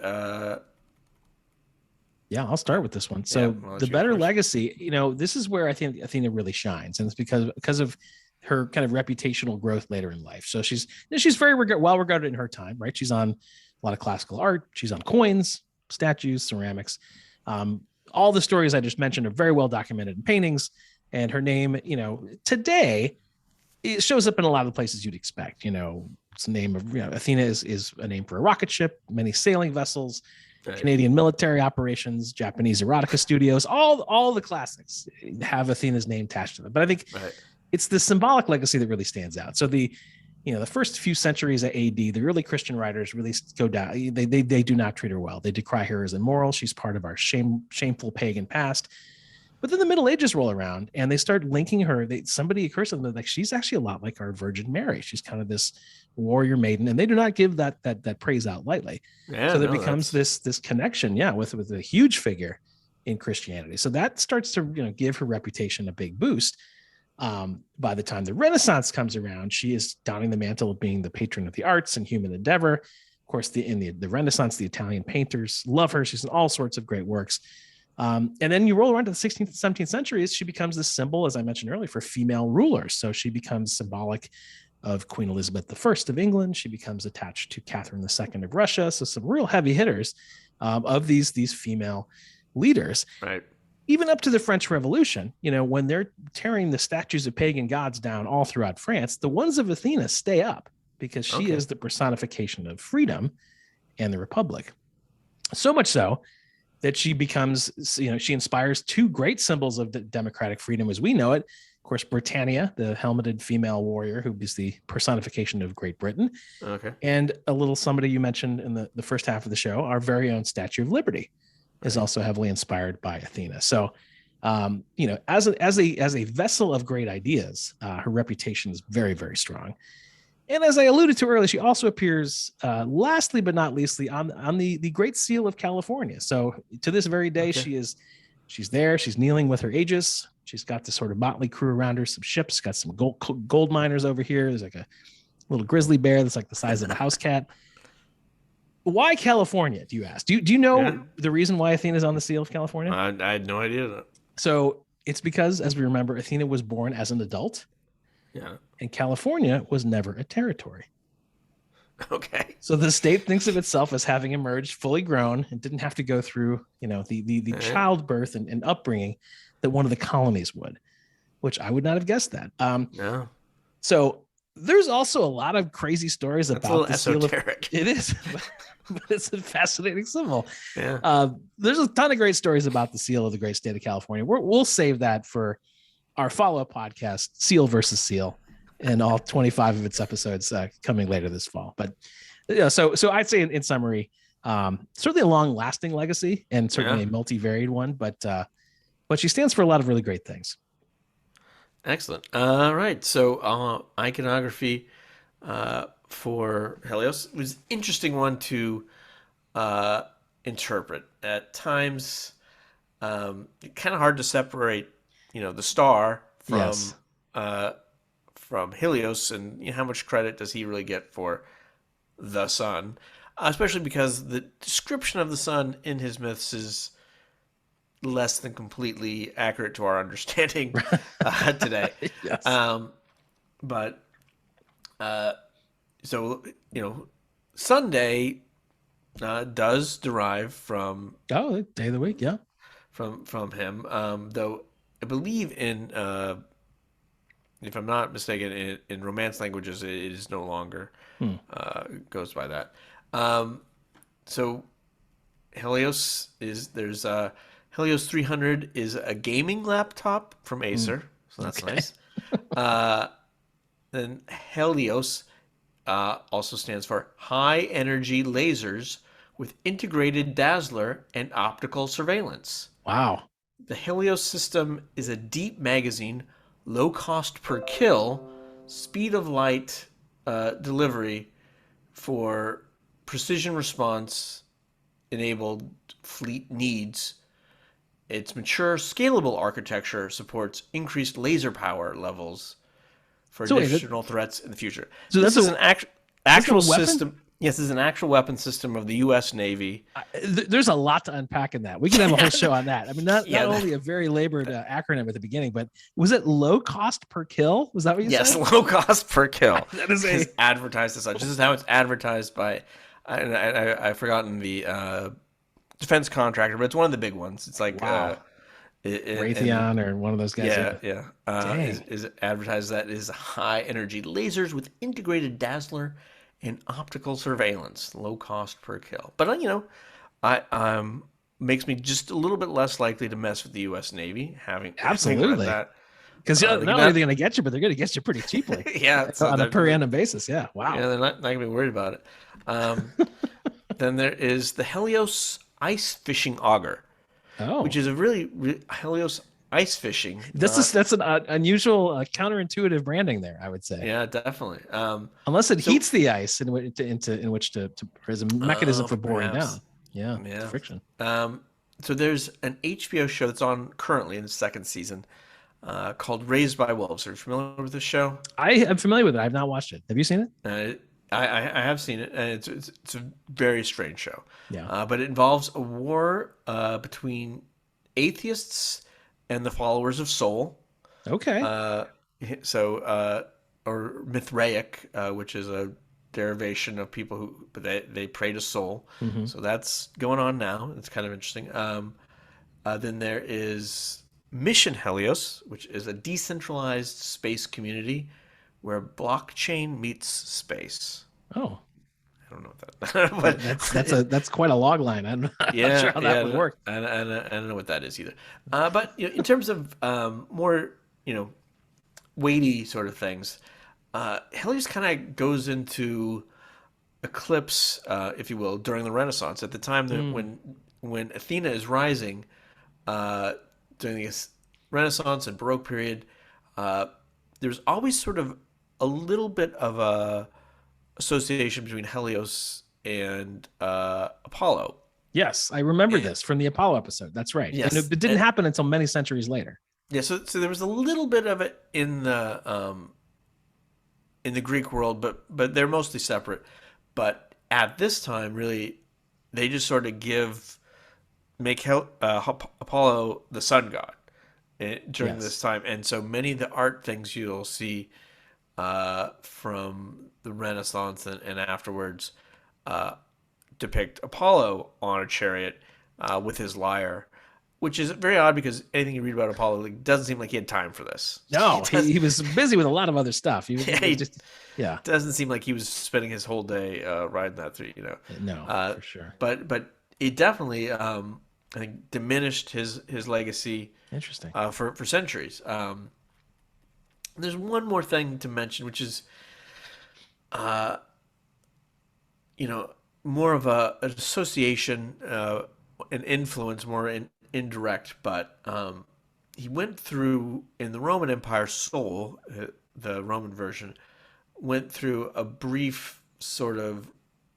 Yeah, I'll start with this one. So I'll let the you go better first. legacy, this is where I think Athena really shines, and it's because of her kind of reputational growth later in life. So she's very well regarded in her time, right? She's on a lot of classical art. She's on coins, statues, ceramics. All the stories I just mentioned are very well documented in paintings, and her name, today it shows up in a lot of the places you'd expect. It's a name of Athena is a name for a rocket ship, many sailing vessels, Right. Canadian military operations, Japanese erotica studios, all the classics have Athena's name attached to them. But I think Right. it's the symbolic legacy that really stands out. So the first few centuries of AD, the early Christian writers really go down. They do not treat her well. They decry her as immoral. She's part of our shameful pagan past. But then the Middle Ages roll around and they start linking her. Somebody occurs to them like she's actually a lot like our Virgin Mary. She's kind of this warrior maiden, and they do not give that praise out lightly. Yeah, So there becomes this connection, with a huge figure in Christianity. So that starts to give her reputation a big boost. By the time the Renaissance comes around, she is donning the mantle of being the patron of the arts and human endeavor. Of course, in the Renaissance, the Italian painters love her. She's in all sorts of great works. And then you roll around to the 16th and 17th centuries, she becomes the symbol, as I mentioned earlier, for female rulers. So she becomes symbolic of Queen Elizabeth I of England. She becomes attached to Catherine II of Russia. So some real heavy hitters of these female leaders. Right. Even up to the French Revolution, when they're tearing the statues of pagan gods down all throughout France, the ones of Athena stay up because she is the personification of freedom and the Republic. So much so that she becomes, she inspires two great symbols of the democratic freedom as we know it. Of course, Britannia, the helmeted female warrior who is the personification of Great Britain. Okay. And a little somebody you mentioned in the first half of the show, our very own Statue of Liberty is also heavily inspired by Athena. So, as a vessel of great ideas, her reputation is very, very strong. And as I alluded to earlier, she also appears, lastly but not leastly, on the Great Seal of California. So to this very day, she's there. She's kneeling with her aegis. She's got this sort of motley crew around her, some ships, got some gold miners over here. There's like a little grizzly bear that's like the size of a house cat. Why California, do you ask? Do you know the reason why Athena is on the Seal of California? I had no idea. So it's because, as we remember, Athena was born as an adult. Yeah. And California was never a territory. Okay. So the state thinks of itself as having emerged fully grown and didn't have to go through, the childbirth and upbringing that one of the colonies would, which I would not have guessed that. No. So there's also a lot of crazy stories about the esoteric. Seal of, it is, but it's a fascinating symbol. Yeah. There's a ton of great stories about the seal of the great state of California. We'll save that for our follow-up podcast, Seal versus Seal, and all 25 of its episodes coming later this fall. But so I'd say in summary, certainly a long-lasting legacy and certainly a multivariate one, but she stands for a lot of really great things. Excellent. All right. So iconography for Helios was an interesting one to interpret. At times, kind of hard to separate, the star from Helios, and how much credit does he really get for the sun, especially because the description of the sun in his myths is less than completely accurate to our understanding today. Yes. So Sunday does derive from day of the week, yeah, from him. Though I believe in if I'm not mistaken, in Romance languages it is no longer goes by that. So Helios Helios 300 is a gaming laptop from Acer, so that's nice. Then Helios also stands for high energy lasers with integrated dazzler and optical surveillance. Wow. The Helios system is a deep magazine, low cost per kill, speed of light delivery for precision response enabled fleet needs. Its mature, scalable architecture supports increased laser power levels for additional threats in the future. So this is an actual system. Yes, this is an actual weapon system of the U.S. Navy. There's a lot to unpack in that. We can have a whole show on that. I mean, not only a very labored acronym at the beginning, but was it low cost per kill? Was that what you said? Yes, low cost per kill. That is advertised as such. This is how it's advertised by, I've forgotten the defense contractor, but it's one of the big ones. It's like Raytheon or one of those guys. Yeah. Is advertised that is high energy lasers with integrated dazzler and optical surveillance, low cost per kill. But I makes me just a little bit less likely to mess with the U.S. Navy having absolutely that. Because not only are they going to get you, but they're going to get you pretty cheaply. On a per annum basis. Yeah, wow. Yeah, they're not going to be worried about it. Then there is the Helios ice fishing auger, which is a really Helios ice fishing. That's an unusual counterintuitive branding there, I would say. Yeah, definitely. Unless it heats the ice in which to as a mechanism for boring down. Yeah, friction. So there's an HBO show that's on currently in the second season called Raised by Wolves. Are you familiar with this show? I am familiar with it. I've not watched it. Have you seen it? Uh, I have seen it, and it's a very strange show. Yeah. But it involves a war between atheists and the followers of Sol. Okay. Uh, so, or Mithraic, which is a derivation of people who but they pray to Sol. Hmm. So that's going on now. It's kind of interesting. Then there is Mission Helios, which is a decentralized space community where blockchain meets space. Oh, I don't know what that, that's quite a log line. I'm not sure yeah, how yeah. that would work. I don't know what that is either. But in terms of more weighty sort of things, Helios kind of goes into eclipse, if you will, during the Renaissance. At the time that when Athena is rising, uh, during the Renaissance and Baroque period, there's always sort of a little bit of a association between Helios and Apollo. Yes, I remember And, this from the Apollo episode. That's right. And yes, it didn't happen until many centuries later. yeah. So there was a little bit of it in the Greek world, but they're mostly separate. But at this time, really, they just sort of make Apollo the sun god during this Yes. time, and so many of the art things you'll see from the Renaissance and afterwards uh, depict Apollo on a chariot with his lyre, which is very odd because anything you read about Apollo like, doesn't seem like he had time for this. No, he was busy with a lot of other stuff. Yeah, He was just, yeah. doesn't seem like he was spending his whole day riding that through. No, Uh, for sure. but it definitely I think diminished his legacy Interesting. for centuries. There's one more thing to mention, which is uh, more of an association, an influence, more indirect, but he went through in the Roman Empire. Sol, the Roman version, went through a brief sort of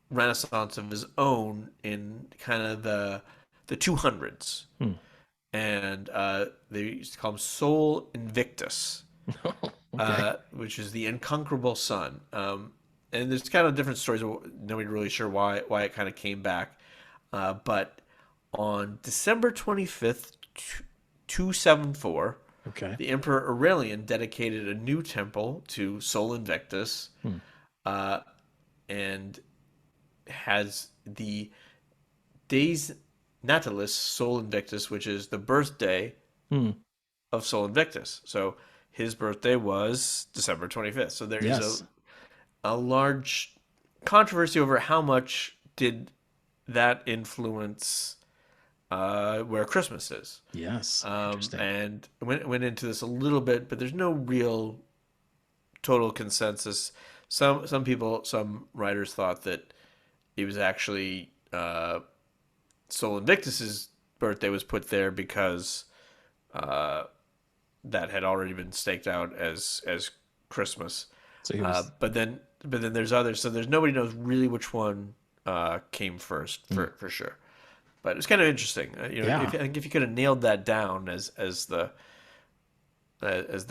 renaissance of his own in kind of the 200s, Hmm. and they used to call him Sol Invictus, Okay. which is the unconquerable sun. And there's kind of different stories. Nobody's really sure why it kind of came back, but on December 25th, 274, Okay. the Emperor Aurelian dedicated a new temple to Sol Invictus, Hmm. uh, and has the Days Natalis Sol Invictus, which is the birthday Hmm. of Sol Invictus. So his birthday was December 25th. So there is Yes. a large controversy over how much did that influence where Christmas is. Yes. Interesting. And went into this a little bit, but there's no real total consensus. Some people, some writers thought that it was actually Sol Invictus's birthday was put there because that had already been staked out as Christmas. So he was. But then there's others, so there's nobody knows really which one came first for sure. But it's kind of interesting. Yeah. I think if you could have nailed that down as the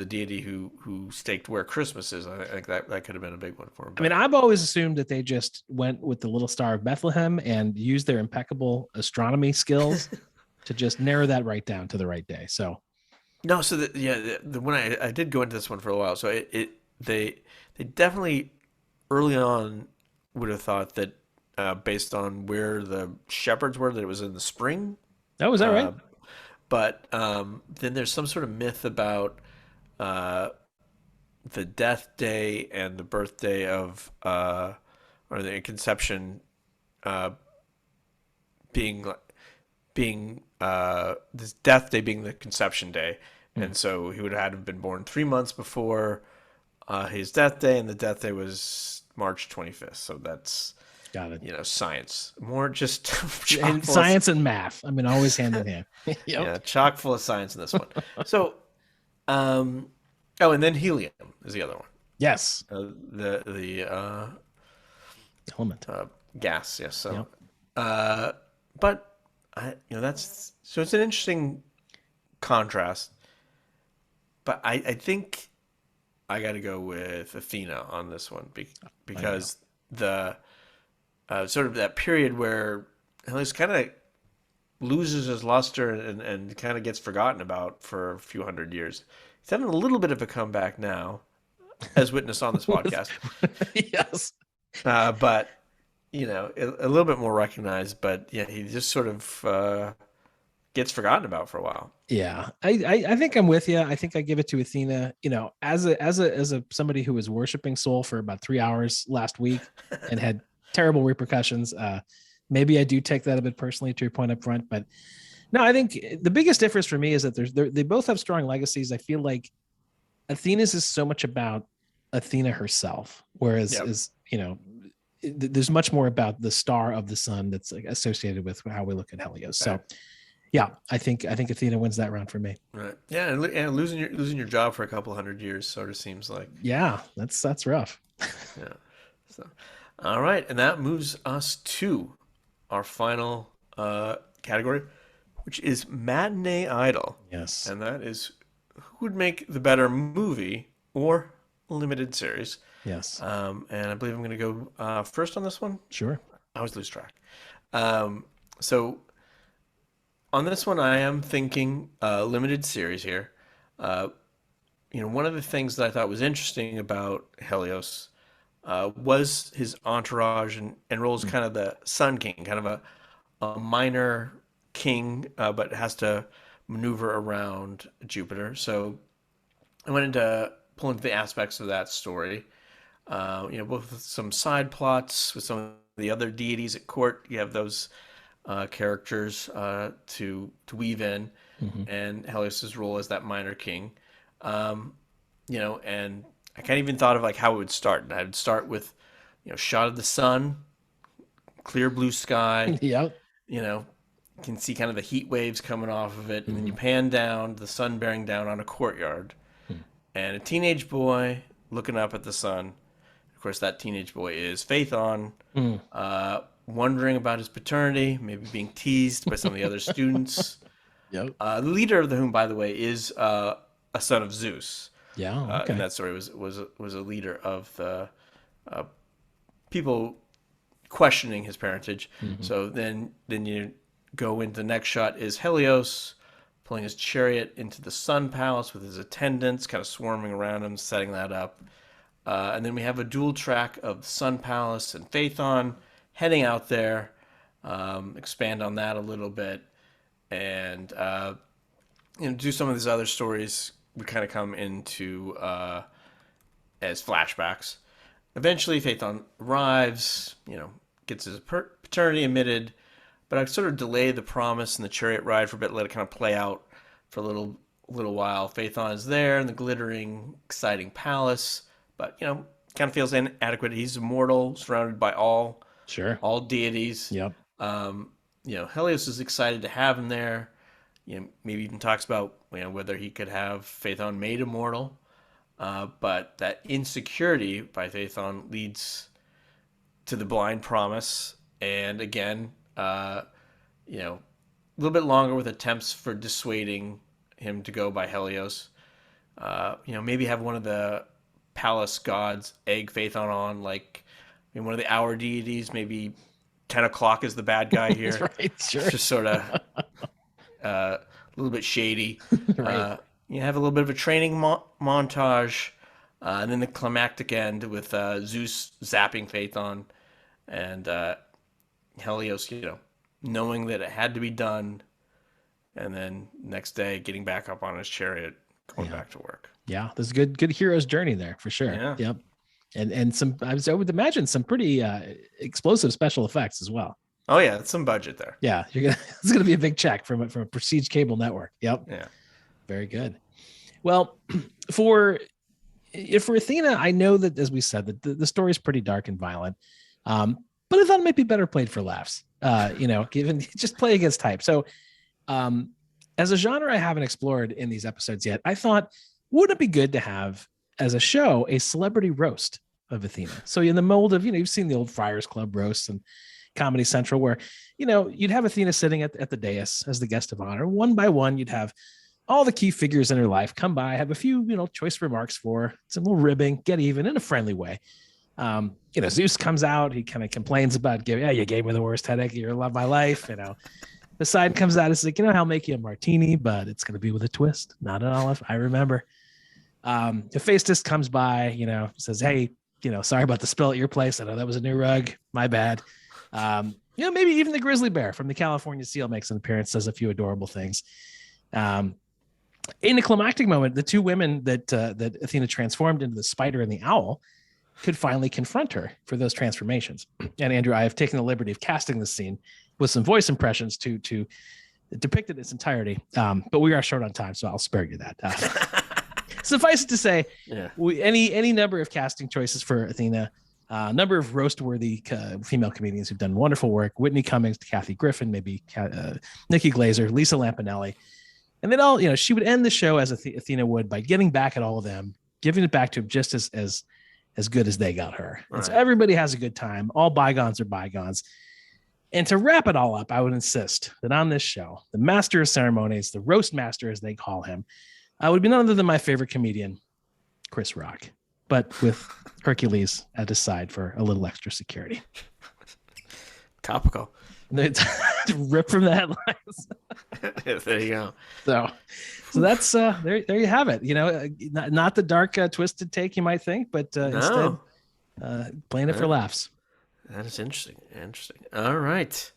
deity who staked where Christmas is, I think that could have been a big one for him. I mean, I've always assumed that they just went with the little star of Bethlehem and used their impeccable astronomy skills to just narrow that right down to the right day. So No, so the when I did go into this one for a while, so they definitely early on would have thought that based on where the shepherds were that it was in the spring. that was that right? Uh, but then there's some sort of myth about uh, the death day and the birthday of or the conception uh, being this death day being the conception day, and so he would have had to have been born 3 months before his death day, and the death day was March 25th. So that's Got it. science, more just chock And full science and math. I mean, always hand in hand. Yep. yeah, chock full of science in this one. So, oh, and then helium is the other one. Yes. The Element. gas, yes. So, Yep. but that's so it's an interesting contrast. but I think I got to go with Athena on this one because the sort of that period where Helios kind of loses his luster and kind of gets forgotten about for a few hundred years. He's having a little bit of a comeback now, as witnessed on this podcast. Yes. But, a little bit more recognized, but yeah, he just sort of gets forgotten about for a while. Yeah, I think I'm with you. I think I give it to Athena. As a somebody who was worshiping Sol for about 3 hours last week and had terrible repercussions. Maybe I do take that a bit personally, to your point up front, but no, I think the biggest difference for me is that they both have strong legacies. I feel like Athena's is so much about Athena herself, whereas there's much more about the star of the sun that's like associated with how we look at Helios. So. Yeah, I think Athena wins that round for me. Right. Yeah, and losing your job for a couple hundred years sort of seems like. Yeah, that's rough. Yeah. So, all right, and that moves us to our final category, which is matinee idol. Yes. And that is who would make the better movie or limited series. Yes. And I believe I'm going to go first on this one. Sure. I always lose track. So. On this one, I am thinking limited series here. One of the things that I thought was interesting about Helios was his entourage and role as kind of the Sun King, kind of a minor king, but has to maneuver around Jupiter. So I went into pull into the aspects of that story. Both with some side plots with some of the other deities at court. You have those characters to weave in, and Helios's role as that minor king. And I kind of even thought of like how it would start. And I'd start with, shot of the sun, clear blue sky. Yep. You can see kind of the heat waves coming off of it, and then you pan down, the sun bearing down on a courtyard, and a teenage boy looking up at the sun. Of course, that teenage boy is Phaeton. Wondering about his paternity, maybe being teased by some of the other students. Yep. The leader of whom, by the way, is a son of Zeus. Yeah. Okay. And that story was a leader of the people questioning his parentage. So then you go into the next shot is Helios pulling his chariot into the Sun Palace with his attendants kind of swarming around him, setting that up. And then we have a dual track of the Sun Palace and Phaeton heading out there, expand on that a little bit, and do some of these other stories we kind of come into as flashbacks. Eventually, Phaeton arrives, gets his paternity admitted, but I sort of delay the promise and the chariot ride for a bit, let it kind of play out for a little while. Phaeton is there in the glittering, exciting palace, but kind of feels inadequate. He's immortal, surrounded by all deities. Yep. Helios is excited to have him there. Maybe even talks about whether he could have Phaeton made immortal. But that insecurity by Phaeton leads to the blind promise, and again, a little bit longer with attempts for dissuading him to go by Helios. Maybe have one of the palace gods egg Phaeton on, like one of the hour deities. Maybe 10 o'clock is the bad guy here. That's right. Sure. It's just sort of a little bit shady. Right. You have a little bit of a training montage, and then the climactic end with Zeus zapping Phaeton, and Helios, knowing that it had to be done, and then next day getting back up on his chariot, going back to work. Yeah, there's a good hero's journey there for sure. Yeah. Yep. And some, I would imagine some pretty explosive special effects as well. Oh yeah, that's some budget there. Yeah, it's gonna be a big check from a Prestige Cable Network. Yep. Yeah. Very good. Well, for Athena, I know that, as we said, that the story is pretty dark and violent, but I thought it might be better played for laughs. Given just play against type. So, as a genre I haven't explored in these episodes yet, I thought, wouldn't it be good to have, as a show, a celebrity roast of Athena? So in the mold of, you've seen the old Friars Club roasts and Comedy Central, where, you'd have Athena sitting at the dais as the guest of honor. One by one, you'd have all the key figures in her life come by, have a few, choice remarks for her, some little ribbing, get even in a friendly way. Zeus comes out, he kind of complains about you gave me the worst headache of your love my life. Poseidon comes out, it's like, I'll make you a martini, but it's going to be with a twist, not an olive. I remember. Hephaestus comes by, says, hey, sorry about the spill at your place. I know that was a new rug. My bad. Maybe even the grizzly bear from the California seal makes an appearance, says a few adorable things. In the climactic moment, the two women that Athena transformed into the spider and the owl could finally confront her for those transformations. And Andrew, I have taken the liberty of casting this scene with some voice impressions to depict it in its entirety. But we are short on time, so I'll spare you that. Suffice it to say, any number of casting choices for Athena, a number of roast-worthy female comedians who've done wonderful work. Whitney Cummings, Kathy Griffin, maybe Nikki Glaser, Lisa Lampanelli. And then she would end the show as Athena would by getting back at all of them, giving it back to them just as good as they got her. Right. And so everybody has a good time. All bygones are bygones. And to wrap it all up, I would insist that on this show, the master of ceremonies, the roast master, as they call him, would be none other than my favorite comedian, Chris Rock, but with Hercules at his side for a little extra security. Topical. Rip from the headlines. There you go. So that's there you have it. Not the dark twisted take you might think, but instead playing it for laughs. That is interesting. All right.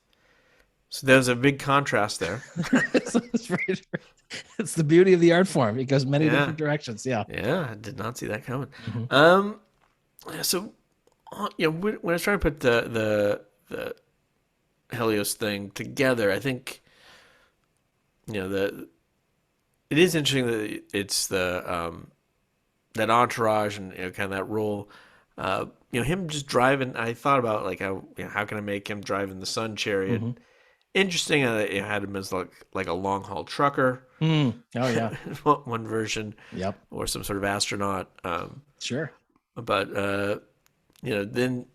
So there's a big contrast there. It's the beauty of the art form. It goes many different directions. Yeah. Yeah, I did not see that coming. Mm-hmm. So, when I was trying to put the Helios thing together, I think, it is interesting that it's the that entourage and kind of that role. Him just driving. I thought about like how can I make him drive in the sun chariot. Mm-hmm. Interesting that it had him as like a long haul trucker. Oh yeah, one version. Yep. Or some sort of astronaut. Sure. But then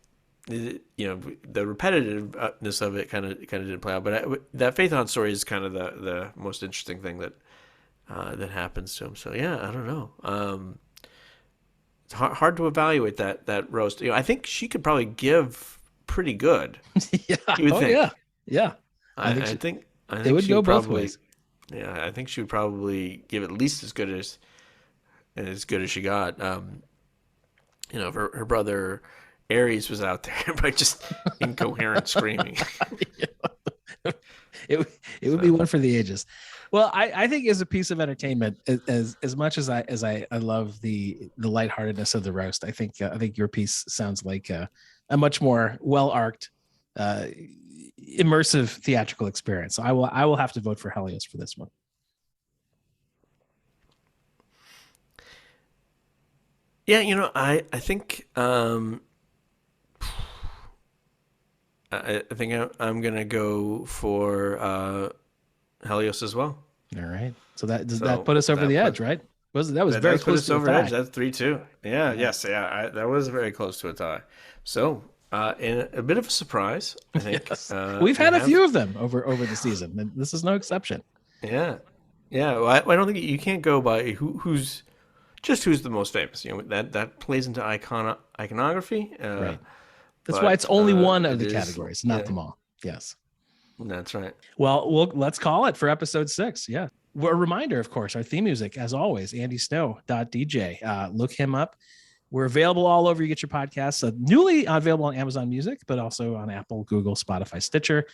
the repetitiveness of it kind of didn't play out. But that Phaeton story is kind of the most interesting thing that happens to him. So yeah, I don't know. It's hard to evaluate that roast. I think she could probably give pretty good. Yeah. You would think. Yeah. I think it would go both ways. Yeah, I think she would probably give at least as good as she got. If her brother Ares was out there by just incoherent screaming. It would be one for the ages. Well, I think as a piece of entertainment, as much as I love the lightheartedness of the roast, I think your piece sounds like a much more well-arced, immersive theatrical experience. So I will have to vote for Helios for this one. Yeah, I think I think I'm gonna go for Helios as well. All right. So that put us over the edge, right? That was very close to a tie. That's 3-2. Yeah. Yes. Yeah. That was very close to a tie. So, in a bit of a surprise, I think. Yes. We've had a few of them over the season, and this is no exception. Yeah. Well, I don't think you can't go by who's the most famous. That plays into iconography. Right. That's why it's only one of the categories, not them all. Yes. That's right. Well, let's call it for episode 6. Yeah. A reminder, of course, our theme music, as always, andysnow.dj. Look him up. We're available all over. You get your podcasts. Newly available on Amazon Music, but also on Apple, Google, Spotify, Stitcher.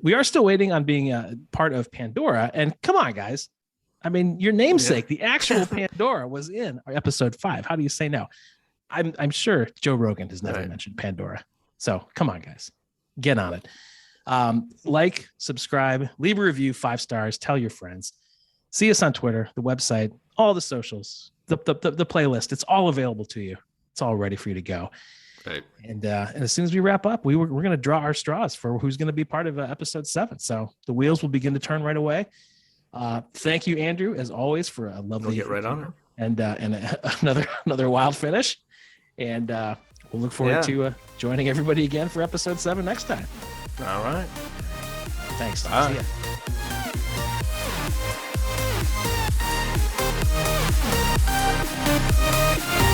We are still waiting on being part of Pandora. And come on, guys. I mean, your namesake, the actual Pandora, was in episode 5. How do you say no? I'm sure Joe Rogan has never mentioned Pandora. So come on, guys. Get on it. Like, subscribe, leave a review, 5 stars, tell your friends. See us on Twitter, the website, all the socials, the playlist. It's all available to you. It's all ready for you to go. Right. And as soon as we wrap up, we're going to draw our straws for who's going to be part of episode 7. So the wheels will begin to turn right away. Thank you, Andrew, as always, for a lovely get right on it. And another wild finish. And we'll look forward to joining everybody again for episode 7 next time. All right. Thanks. Bye. See ya. Bye.